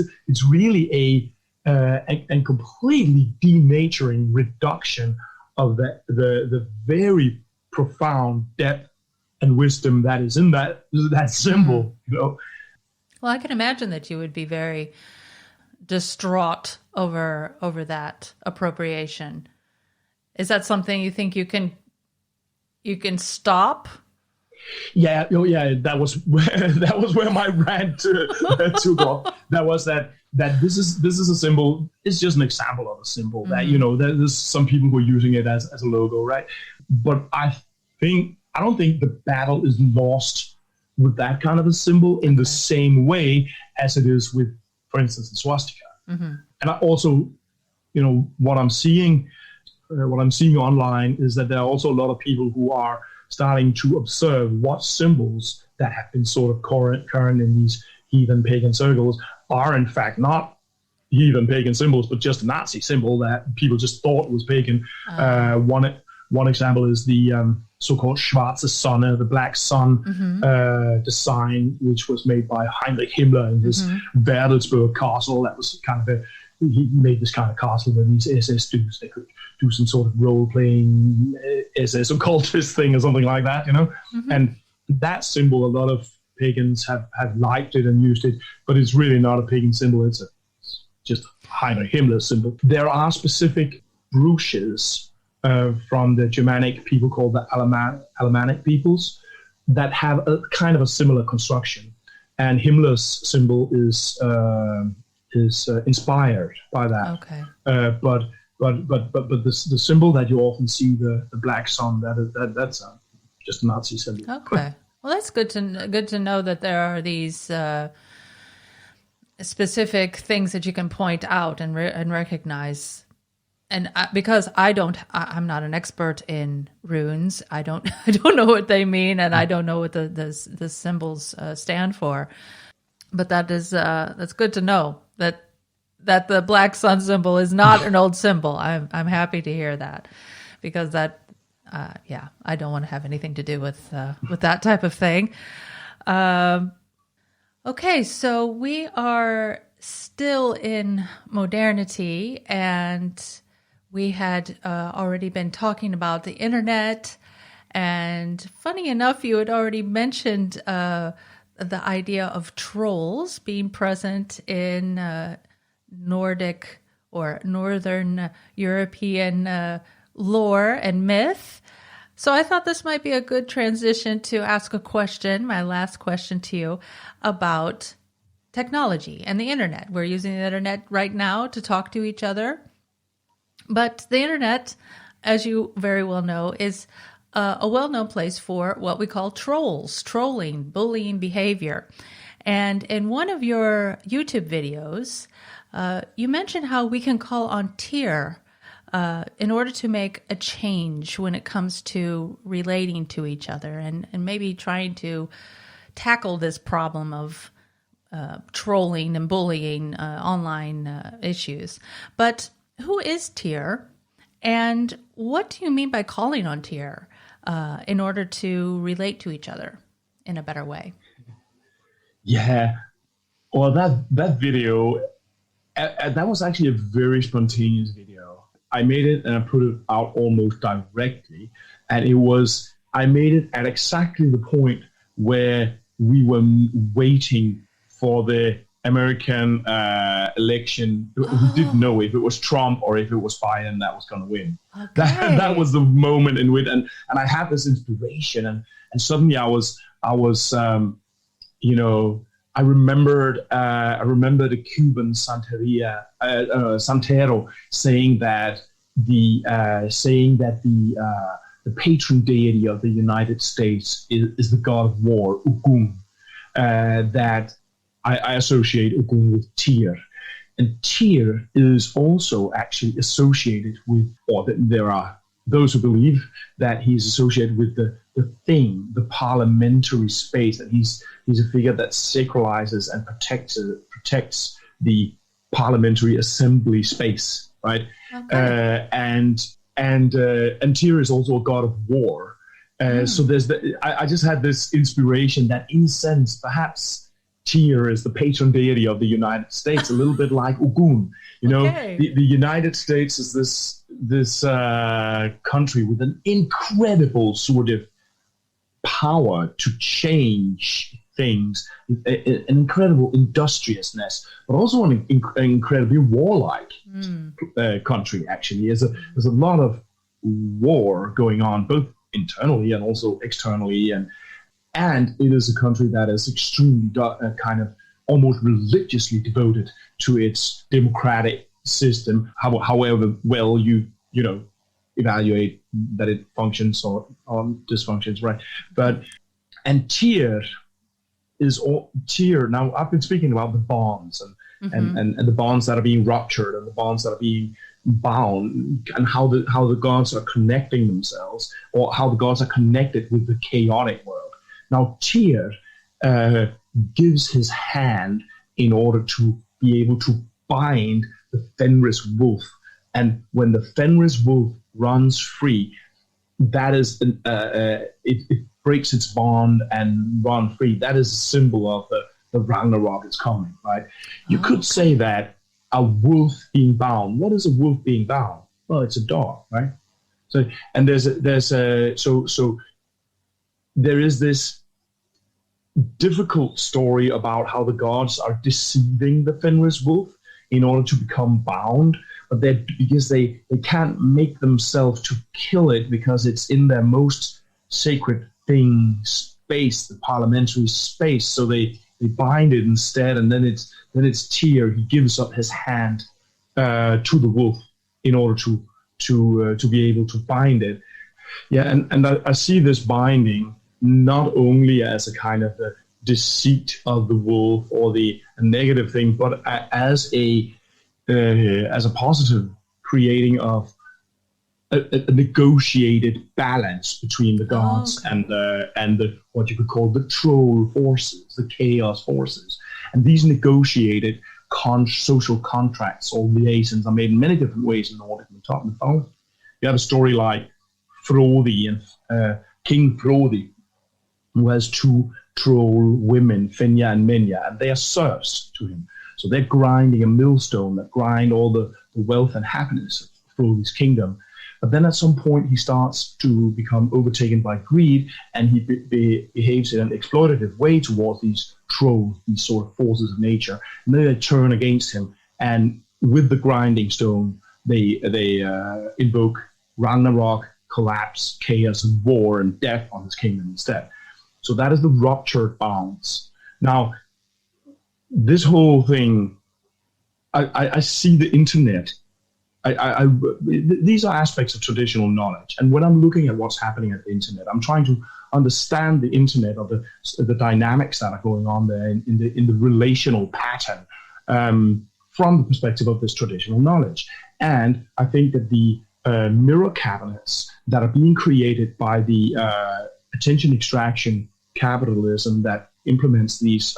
really a completely denaturing reduction of the very profound depth and wisdom that is in that symbol. You know. Well, I can imagine that you would be very distraught over that appropriation. Is that something you think you can stop? Yeah, that was where my rant took off. That was that this is a symbol. It's just an example of a symbol that, you know, there's some people who are using it as a logo, right? But I don't think the battle is lost with that kind of a symbol in the same way as it is with, for instance, the swastika. And I also, you know, what I'm seeing online is that there are also a lot of people who are starting to observe what symbols that have been sort of current in these heathen pagan circles are in fact not heathen pagan symbols, but just a Nazi symbol that people just thought was pagan. One example is the so-called Schwarze Sonne, the black sun design, which was made by Heinrich Himmler in his Bertelsburg castle. That was kind of he made this kind of castle where these SS dudes, they could do some sort of role-playing SS occultist thing or something like that, you know? And that symbol, a lot of pagans have liked it and used it, but it's really not a pagan symbol. It's just Heinrich Himmler symbol. There are specific brooches from the Germanic people called the Alemannic peoples that have a kind of a similar construction. And Himmler's symbol is inspired by that. Okay. But the symbol that you often see, the black sun, that's just a Nazi symbol. Okay. Well, that's good to know that there are these specific things that you can point out and recognize. And because I'm not an expert in runes. I don't know what they mean, and I don't know what the symbols stand for. But that's good to know that the black sun symbol is not an old symbol. I'm happy to hear that, because that I don't want to have anything to do with that type of thing. Okay, so we are still in modernity, and we had already been talking about the internet, and funny enough, you had already mentioned the idea of trolls being present in Nordic or Northern European lore and myth. So I thought this might be a good transition to ask a question, my last question to you, about technology and the internet. We're using the internet right now to talk to each other. But the internet, as you very well know, is a well-known place for what we call trolls, trolling, bullying behavior. And in one of your YouTube videos, you mentioned how we can call on Tyr in order to make a change when it comes to relating to each other and maybe trying to tackle this problem of trolling and bullying online issues. But who is Tyr, and what do you mean by calling on Tyr in order to relate to each other in a better way? Yeah, well, that video, that was actually a very spontaneous video. I made it and I put it out almost directly, and I made it at exactly the point where we were waiting for the American election. We didn't know if it was Trump or if it was Biden that was going to win. Okay. That was the moment in which, and I had this inspiration, and suddenly I was I remembered the Cuban Santero saying that the the patron deity of the United States is the god of war, Ogun, that I associate Ogun with Tyr. And Tyr is also actually associated with, or there are those who believe that he's associated with the thing, the parliamentary space, that he's a figure that sacralizes and protects the parliamentary assembly space, right? Okay. And Tyr is also a god of war. So I just had this inspiration that, in a sense, perhaps Tyr is the patron deity of the United States, a little bit like Ogun. You know, the United States is this country with an incredible sort of power to change things, an incredible industriousness, but also an incredibly warlike country. Actually, there's a lot of war going on, both internally and also externally, and it is a country that is extremely kind of almost religiously devoted to its democratic system, however well you evaluate that it functions or dysfunctions, right? And Tyr is Tyr. Now, I've been speaking about the bonds and the bonds that are being ruptured and the bonds that are being bound, and how the gods are connecting themselves, or how the gods are connected with the chaotic world. Now, Tyr gives his hand in order to be able to bind the Fenris wolf. And when the Fenris wolf runs free, that is it breaks its bond and runs free. That is a symbol of the Ragnarok is coming, right? You could say that a wolf being bound. What is a wolf being bound? Well, it's a dog, right? So, and there is this difficult story about how the gods are deceiving the Fenris wolf in order to become bound, but because they can't make themselves to kill it because it's in their most sacred thing space, the parliamentary space. So they bind it instead, and then it's Tyr. He gives up his hand to the wolf in order to be able to bind it. Yeah, and I see this binding not only as a kind of the deceit of the wolf or a negative thing, but as a positive creating of a negotiated balance between the gods and the what you could call the troll forces, the chaos forces. And these negotiated social contracts or liaisons are made in many different ways in Nordic mythology. You have a story like Frodi and King Frodi, who has two troll women, Fenja and Menja, and they are serfs to him. So they're grinding a millstone that grind all the wealth and happiness of Frodi's kingdom. But then at some point he starts to become overtaken by greed, and he behaves in an exploitative way towards these trolls, these sort of forces of nature. And then they turn against him, and with the grinding stone, they invoke Ragnarok, collapse, chaos, and war and death on his kingdom instead. So that is the ruptured bonds. Now, this whole thing, I see the internet. These are aspects of traditional knowledge. And when I'm looking at what's happening at the internet, I'm trying to understand the internet, of the dynamics that are going on there in the relational pattern from the perspective of this traditional knowledge. And I think that the mirror cabinets that are being created by the attention extraction capitalism that implements these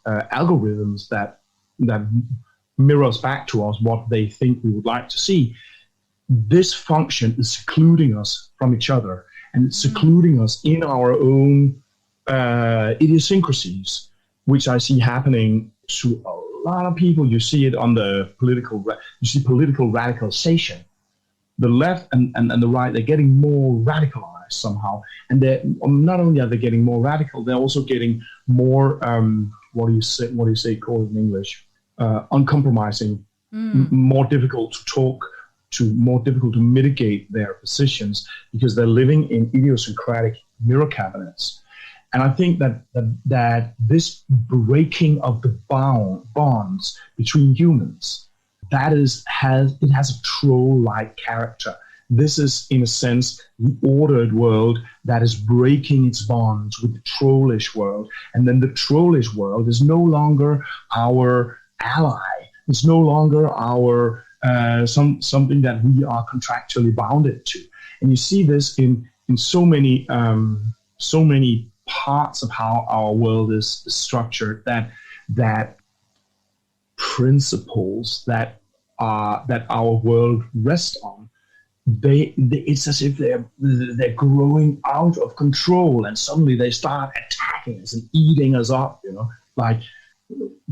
algorithms that mirrors back to us what they think we would like to see, this function is secluding us from each other, and it's secluding us in our own idiosyncrasies, which I see happening to a lot of people. You see it on the political radicalization. The left and the right, they're getting more radicalized somehow. And not only are they getting more radical, they're also getting more, what do you say called in English? Uncompromising, more difficult to talk to, more difficult to mitigate their positions, because they're living in idiosyncratic mirror cabinets. And I think that this breaking of the bonds between humans, has a troll-like character. This is, in a sense, the ordered world that is breaking its bonds with the trollish world. And then the trollish world is no longer our ally. It's no longer our something that we are contractually bounded to. And you see this in so many parts of how our world is structured, that principles that our world rests on, it's as if they're growing out of control, and suddenly they start attacking us and eating us up. Like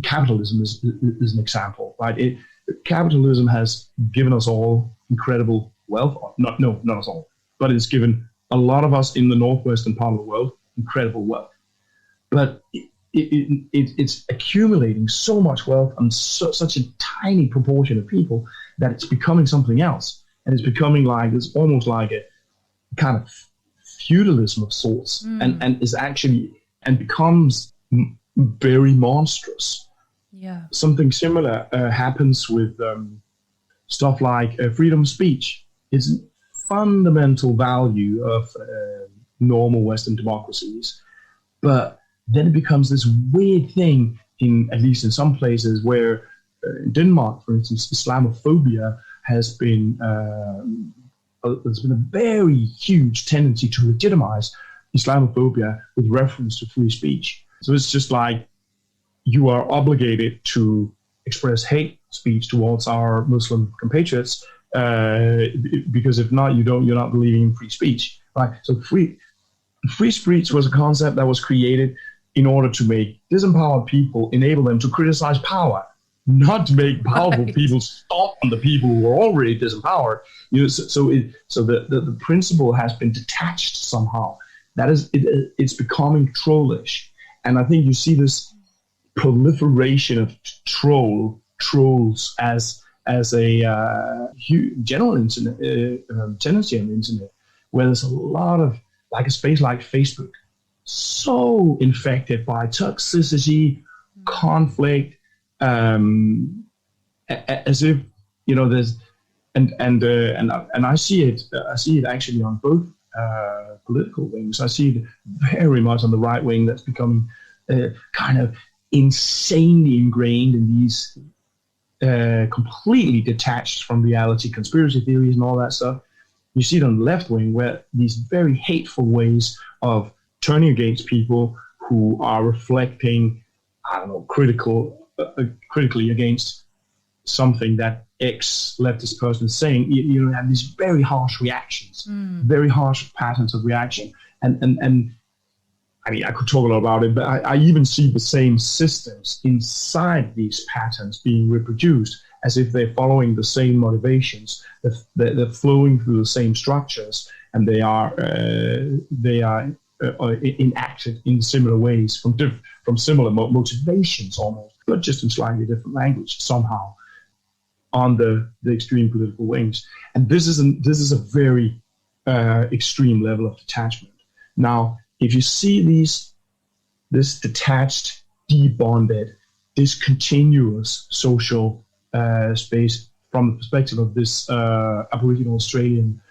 capitalism is an example, right? Capitalism has given us all incredible wealth. Not us all, but it's given a lot of us in the northwestern part of the world incredible wealth. But it's accumulating so much wealth on such a tiny proportion of people that it's becoming something else. And it's becoming it's almost like a kind of feudalism of sorts, and becomes very monstrous. Yeah. Something similar happens with stuff like freedom of speech. It's a fundamental value of normal Western democracies, but then it becomes this weird thing at least in some places, where in Denmark, for instance, Islamophobia has been there's been a very huge tendency to legitimize Islamophobia with reference to free speech. So it's just like you are obligated to express hate speech towards our Muslim compatriots, because if not, you're not believing in free speech, right? So free speech was a concept that was created in order to make disempowered people, enable them to criticize power, not to make powerful people stomp on the people who are already disempowered. So the principle has been detached somehow. That is, it's becoming trollish, and I think you see this proliferation of trolls as a general tendency on the internet, where there's a lot of, like a space like Facebook, so infected by toxicity, conflict, as if there's and I see it actually on both political wings. I see it very much on the right wing, that's becoming kind of insanely ingrained in these completely detached from reality conspiracy theories and all that stuff. You see it on the left wing, where these very hateful ways of turning against people who are reflecting, critically against something that X leftist person is saying. You have these very harsh reactions, very harsh patterns of reaction. And I mean, I could talk a lot about it, but I even see the same systems inside these patterns being reproduced, as if they're following the same motivations. They're flowing through the same structures, and they are enacted in similar ways from similar motivations almost, but just in slightly different language somehow on the extreme political wings. And this is a very extreme level of detachment. Now, if you see this detached, debonded, discontinuous social space from the perspective of this Aboriginal Australian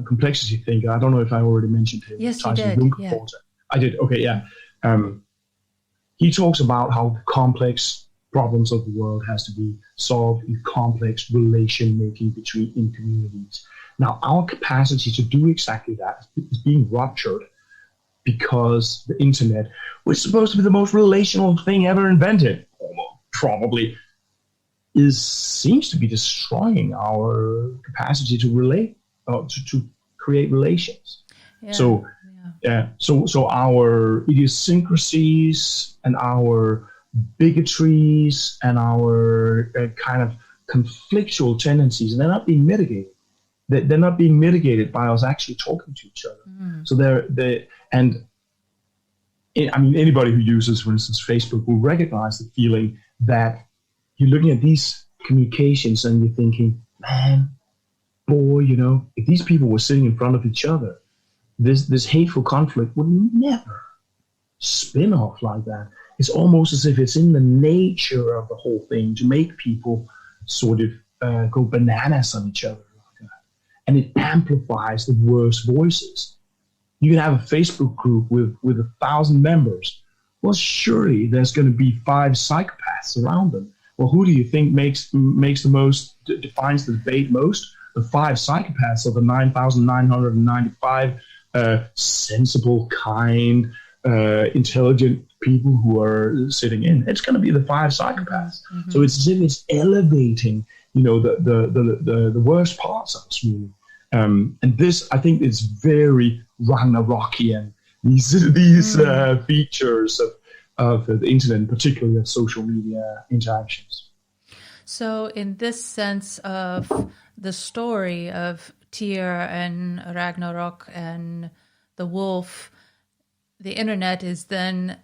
complexity thinker, I don't know if I already mentioned him. Yes, you did. Yeah. I did. Okay, yeah. He talks about how complex problems of the world has to be solved in complex relation making in communities. Now, our capacity to do exactly that is being ruptured because the internet, which is supposed to be the most relational thing ever invented, probably, seems to be destroying our capacity to relate, to create relations. Yeah. So our idiosyncrasies and our bigotries and our kind of conflictual tendencies, they're not being mitigated. They're not being mitigated by us actually talking to each other. So anybody who uses, for instance, Facebook will recognize the feeling that you're looking at these communications and you're thinking, man, boy, if these people were sitting in front of each other, this hateful conflict would never spin off like that. It's almost as if it's in the nature of the whole thing to make people sort of go bananas on each other, and it amplifies the worst voices. You can have a Facebook group with 1,000 members. Well, surely there's going to be 5 psychopaths around them. Well, who do you think makes the most, defines the debate most? The 5 psychopaths or the 9,995 sensible, kind, intelligent people who are sitting in? It's going to be the 5 psychopaths. Mm-hmm. So it's as if it's elevating, the worst parts of us, really. And this, I think, is very Ragnarokian. These features of the internet, particularly of social media interactions. So in this sense of the story of Tyr and Ragnarok and the wolf, the internet is then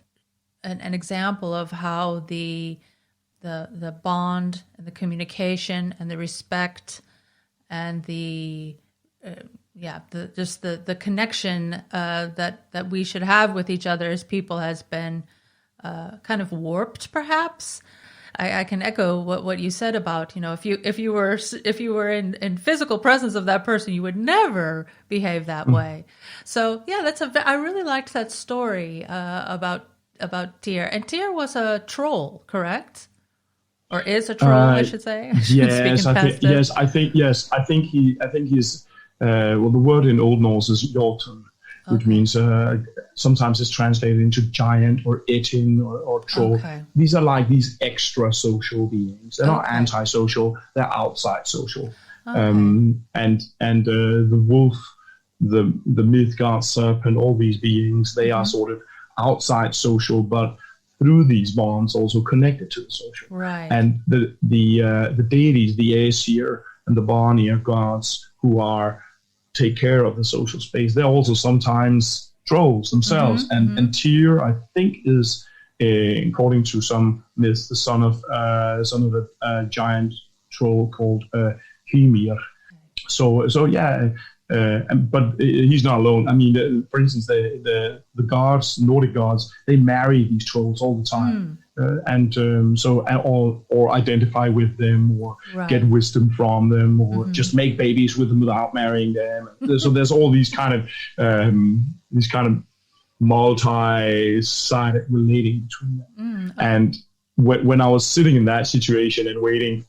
an example of how the bond and the communication and the respect and the connection that we should have with each other as people has been kind of warped, perhaps. I can echo what you said about, if you were in physical presence of that person, you would never behave that way. So yeah, I really liked that story about Tyr. And Tyr was a troll, correct? Or is a troll, I should say. Yes, I think he's. The word in Old Norse is Jotun, which means sometimes it's translated into giant or etin or troll. Okay. These are like these extra social beings. They're not antisocial; they're outside social. Okay. And the wolf, the Midgard serpent, all these beings, they are sort of outside social, but through these bonds also connected to the social. Right. And the deities, the Aesir and the Barnir gods, who take care of the social space, they're also sometimes trolls themselves. And Tyr, I think, is according to some myths, the son of a giant troll called Hymir. So yeah. But he's not alone. I mean, for instance, the gods, Nordic gods, they marry these trolls all the time, or identify with them, or get wisdom from them, or just make babies with them without marrying them. So there's all these kind of multi-sided relating between them. And when I was sitting in that situation and waiting,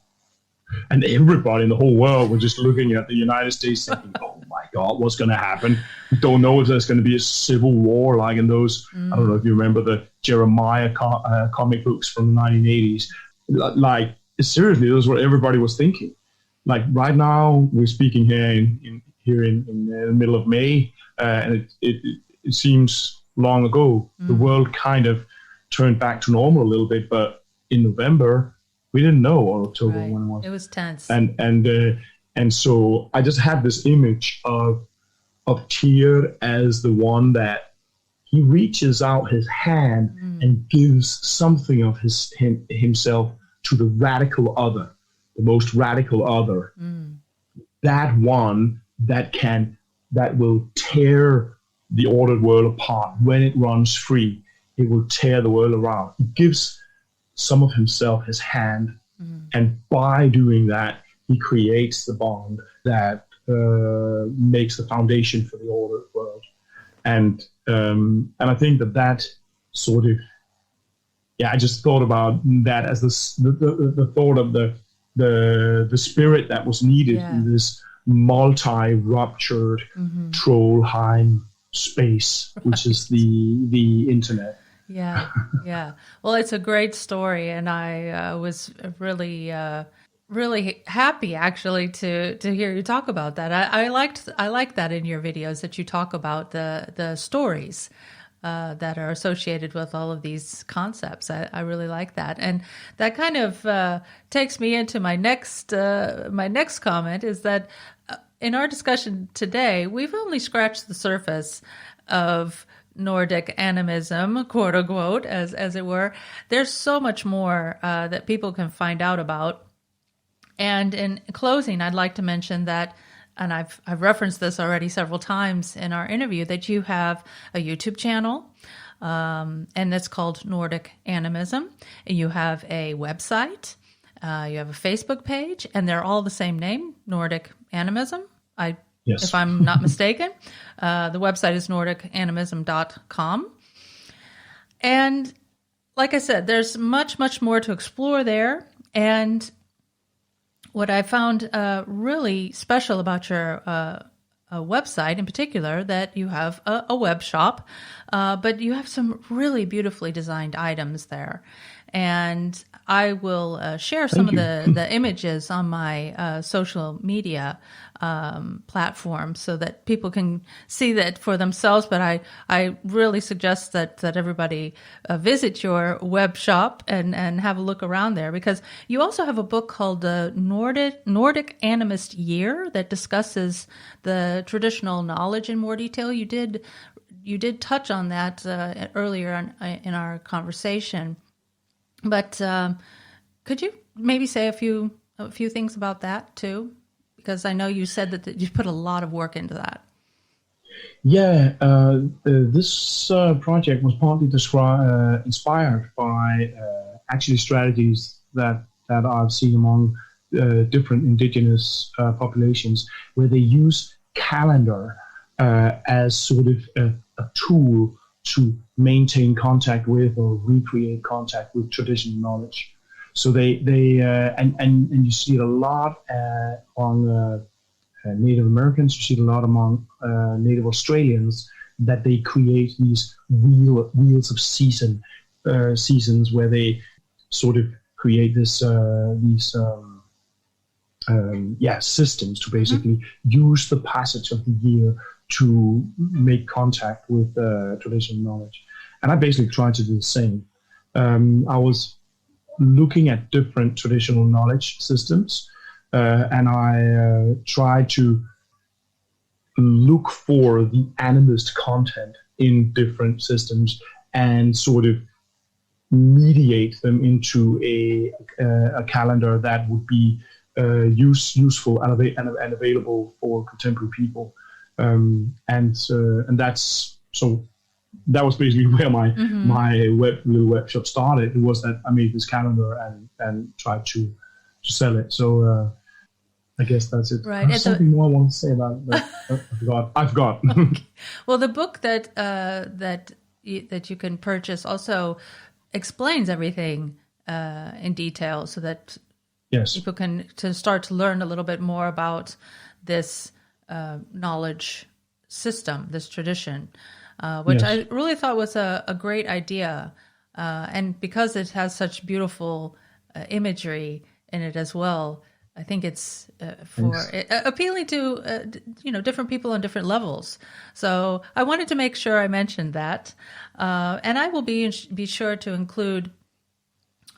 and everybody in the whole world was just looking at the United States thinking, oh my God, what's going to happen? We don't know if there's going to be a civil war like in those, I don't know if you remember the Jeremiah comic books from the 1980s. Like, seriously, that's what everybody was thinking. Like right now, we're speaking here in the middle of May, and it seems long ago. The world kind of turned back to normal a little bit, but in November, we didn't know, or October when it was. It was tense. And so I just had this image of Tyr as the one that he reaches out his hand and gives something of himself to the radical other, the most radical other. That one that will tear the ordered world apart when it runs free. It will tear the world around. He gives some of himself, his hand, and by doing that, he creates the bond that makes the foundation for the ordered world. And I think that sort of, I just thought about that as the thought of the spirit that was needed in this multi-ruptured Trollheim space, which is the internet. Yeah. Well, it's a great story, and I was really happy actually to hear you talk about that. I liked that in your videos that you talk about the stories that are associated with all of these concepts. I really like that, and that kind of takes me into my next comment is that in our discussion today, we've only scratched the surface of Nordic animism, quote unquote, as it were. There's so much more that people can find out about. And in closing, I'd like to mention that, and I've referenced this already several times in our interview, that you have a YouTube channel, and it's called Nordic Animism. And you have a website, you have a Facebook page, and they're all the same name, Nordic Animism. I Yes. if I'm not mistaken. The website is nordicanimism.com. And like I said, there's much, much more to explore there. And what I found really special about your website in particular, that you have a web shop, but you have some really beautifully designed items there. And I will share some of the images on my social media platform so that people can see that for themselves. But I really suggest that everybody visit your web shop and have a look around there, because you also have a book called the Nordic Animist Year that discusses the traditional knowledge in more detail. You did touch on that earlier in our conversation. But could you maybe say a few things about that too? Because I know you said that you put a lot of work into that. Yeah, this project was partly inspired by actually strategies that I've seen among different indigenous populations, where they use calendar as sort of a tool to maintain contact with or recreate contact with traditional knowledge. So they and you see it a lot among Native Americans. You see it a lot among Native Australians, that they create these wheels of seasons where they sort of create these systems to basically use the passage of the year to make contact with traditional knowledge. And I basically tried to do the same. I was looking at different traditional knowledge systems, and I tried to look for the animist content in different systems and sort of mediate them into a calendar that would be useful and available for contemporary people. And that's so. That was basically where my little web shop started. It was that I made this calendar and tried to sell it. So I guess that's it. Right. There's something more I want to say about it. I forgot. Okay. Well, the book that you can purchase also explains everything in detail, so that people can start to learn a little bit more about this knowledge system, this tradition, which I really thought was a great idea. And because it has such beautiful imagery in it as well, I think it's appealing to different people on different levels. So I wanted to make sure I mentioned that, and I will be sure to include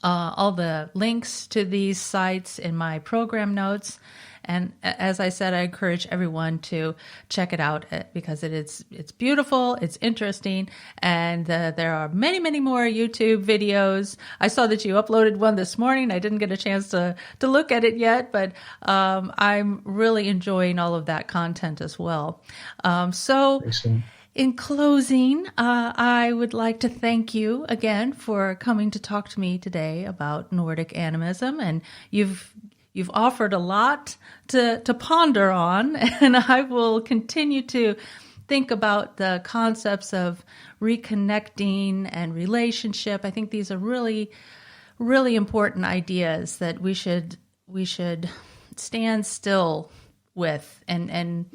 all the links to these sites in my program notes. And as I said, I encourage everyone to check it out because it's beautiful, it's interesting, and there are many, many more YouTube videos. I saw that you uploaded one this morning. I didn't get a chance to look at it yet, but I'm really enjoying all of that content as well. So in closing, I would like to thank you again for coming to talk to me today about Nordic animism, and you've offered a lot to ponder on, and I will continue to think about the concepts of reconnecting and relationship. I think these are really, really important ideas that we should stand still with and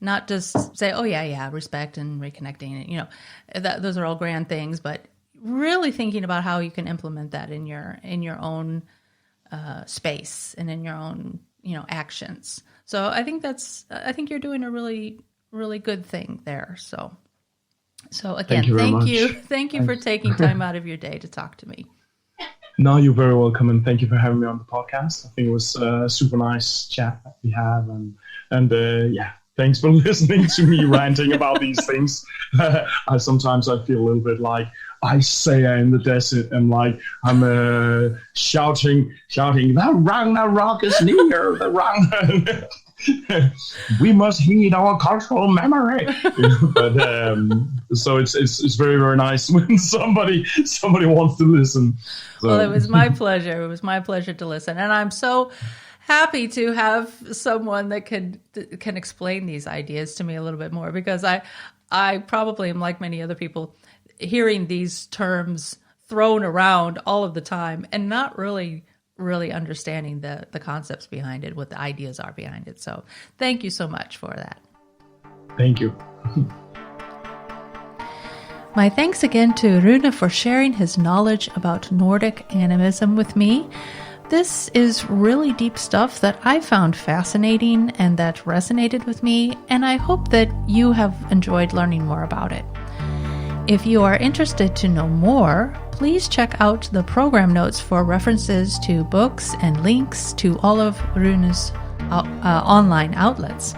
not just say, oh yeah, respect and reconnecting. Those are all grand things, but really thinking about how you can implement that in your own space and in your own, actions. So I think think you're doing a really, really good thing there. So again, thank you for taking time out of your day to talk to me. No, you're very welcome, and thank you for having me on the podcast. I think it was a super nice chat that we had, and thanks for listening to me ranting about these things. Sometimes I feel a little bit like Isaiah in the desert, and like I'm shouting, the rock is near, the rock. We must heed our cultural memory. But so it's very, very nice when somebody wants to listen. So. Well, it was my pleasure. It was my pleasure to listen, and I'm so happy to have someone that can explain these ideas to me a little bit more, because I probably am like many other people, hearing these terms thrown around all of the time and not really understanding the concepts behind it, what the ideas are behind it. So thank you so much for that. Thank you. My thanks again to Rune for sharing his knowledge about Nordic animism with me. This is really deep stuff that I found fascinating and that resonated with me, and I hope that you have enjoyed learning more about it. If you are interested to know more, please check out the program notes for references to books and links to all of Rune's online outlets.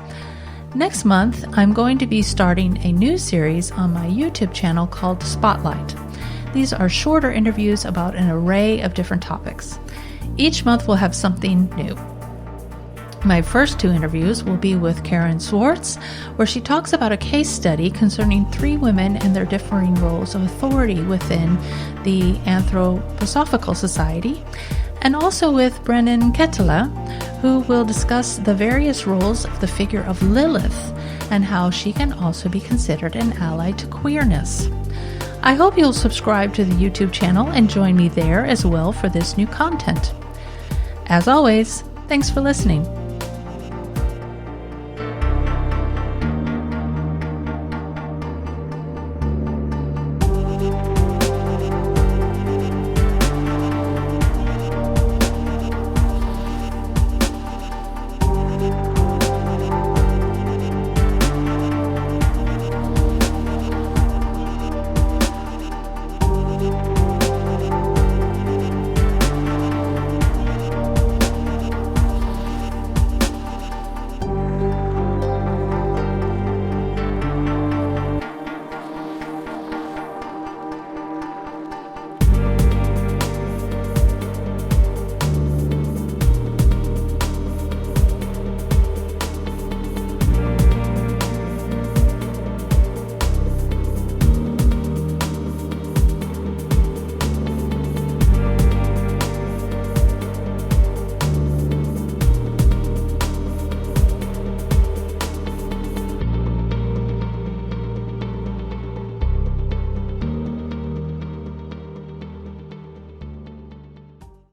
Next month, I'm going to be starting a new series on my YouTube channel called Spotlight. These are shorter interviews about an array of different topics. Each month will have something new. My first 2 interviews will be with Karen Swartz, where she talks about a case study concerning 3 women and their differing roles of authority within the Anthroposophical Society, and also with Brennan Kettela, who will discuss the various roles of the figure of Lilith and how she can also be considered an ally to queerness. I hope you'll subscribe to the YouTube channel and join me there as well for this new content. As always, thanks for listening.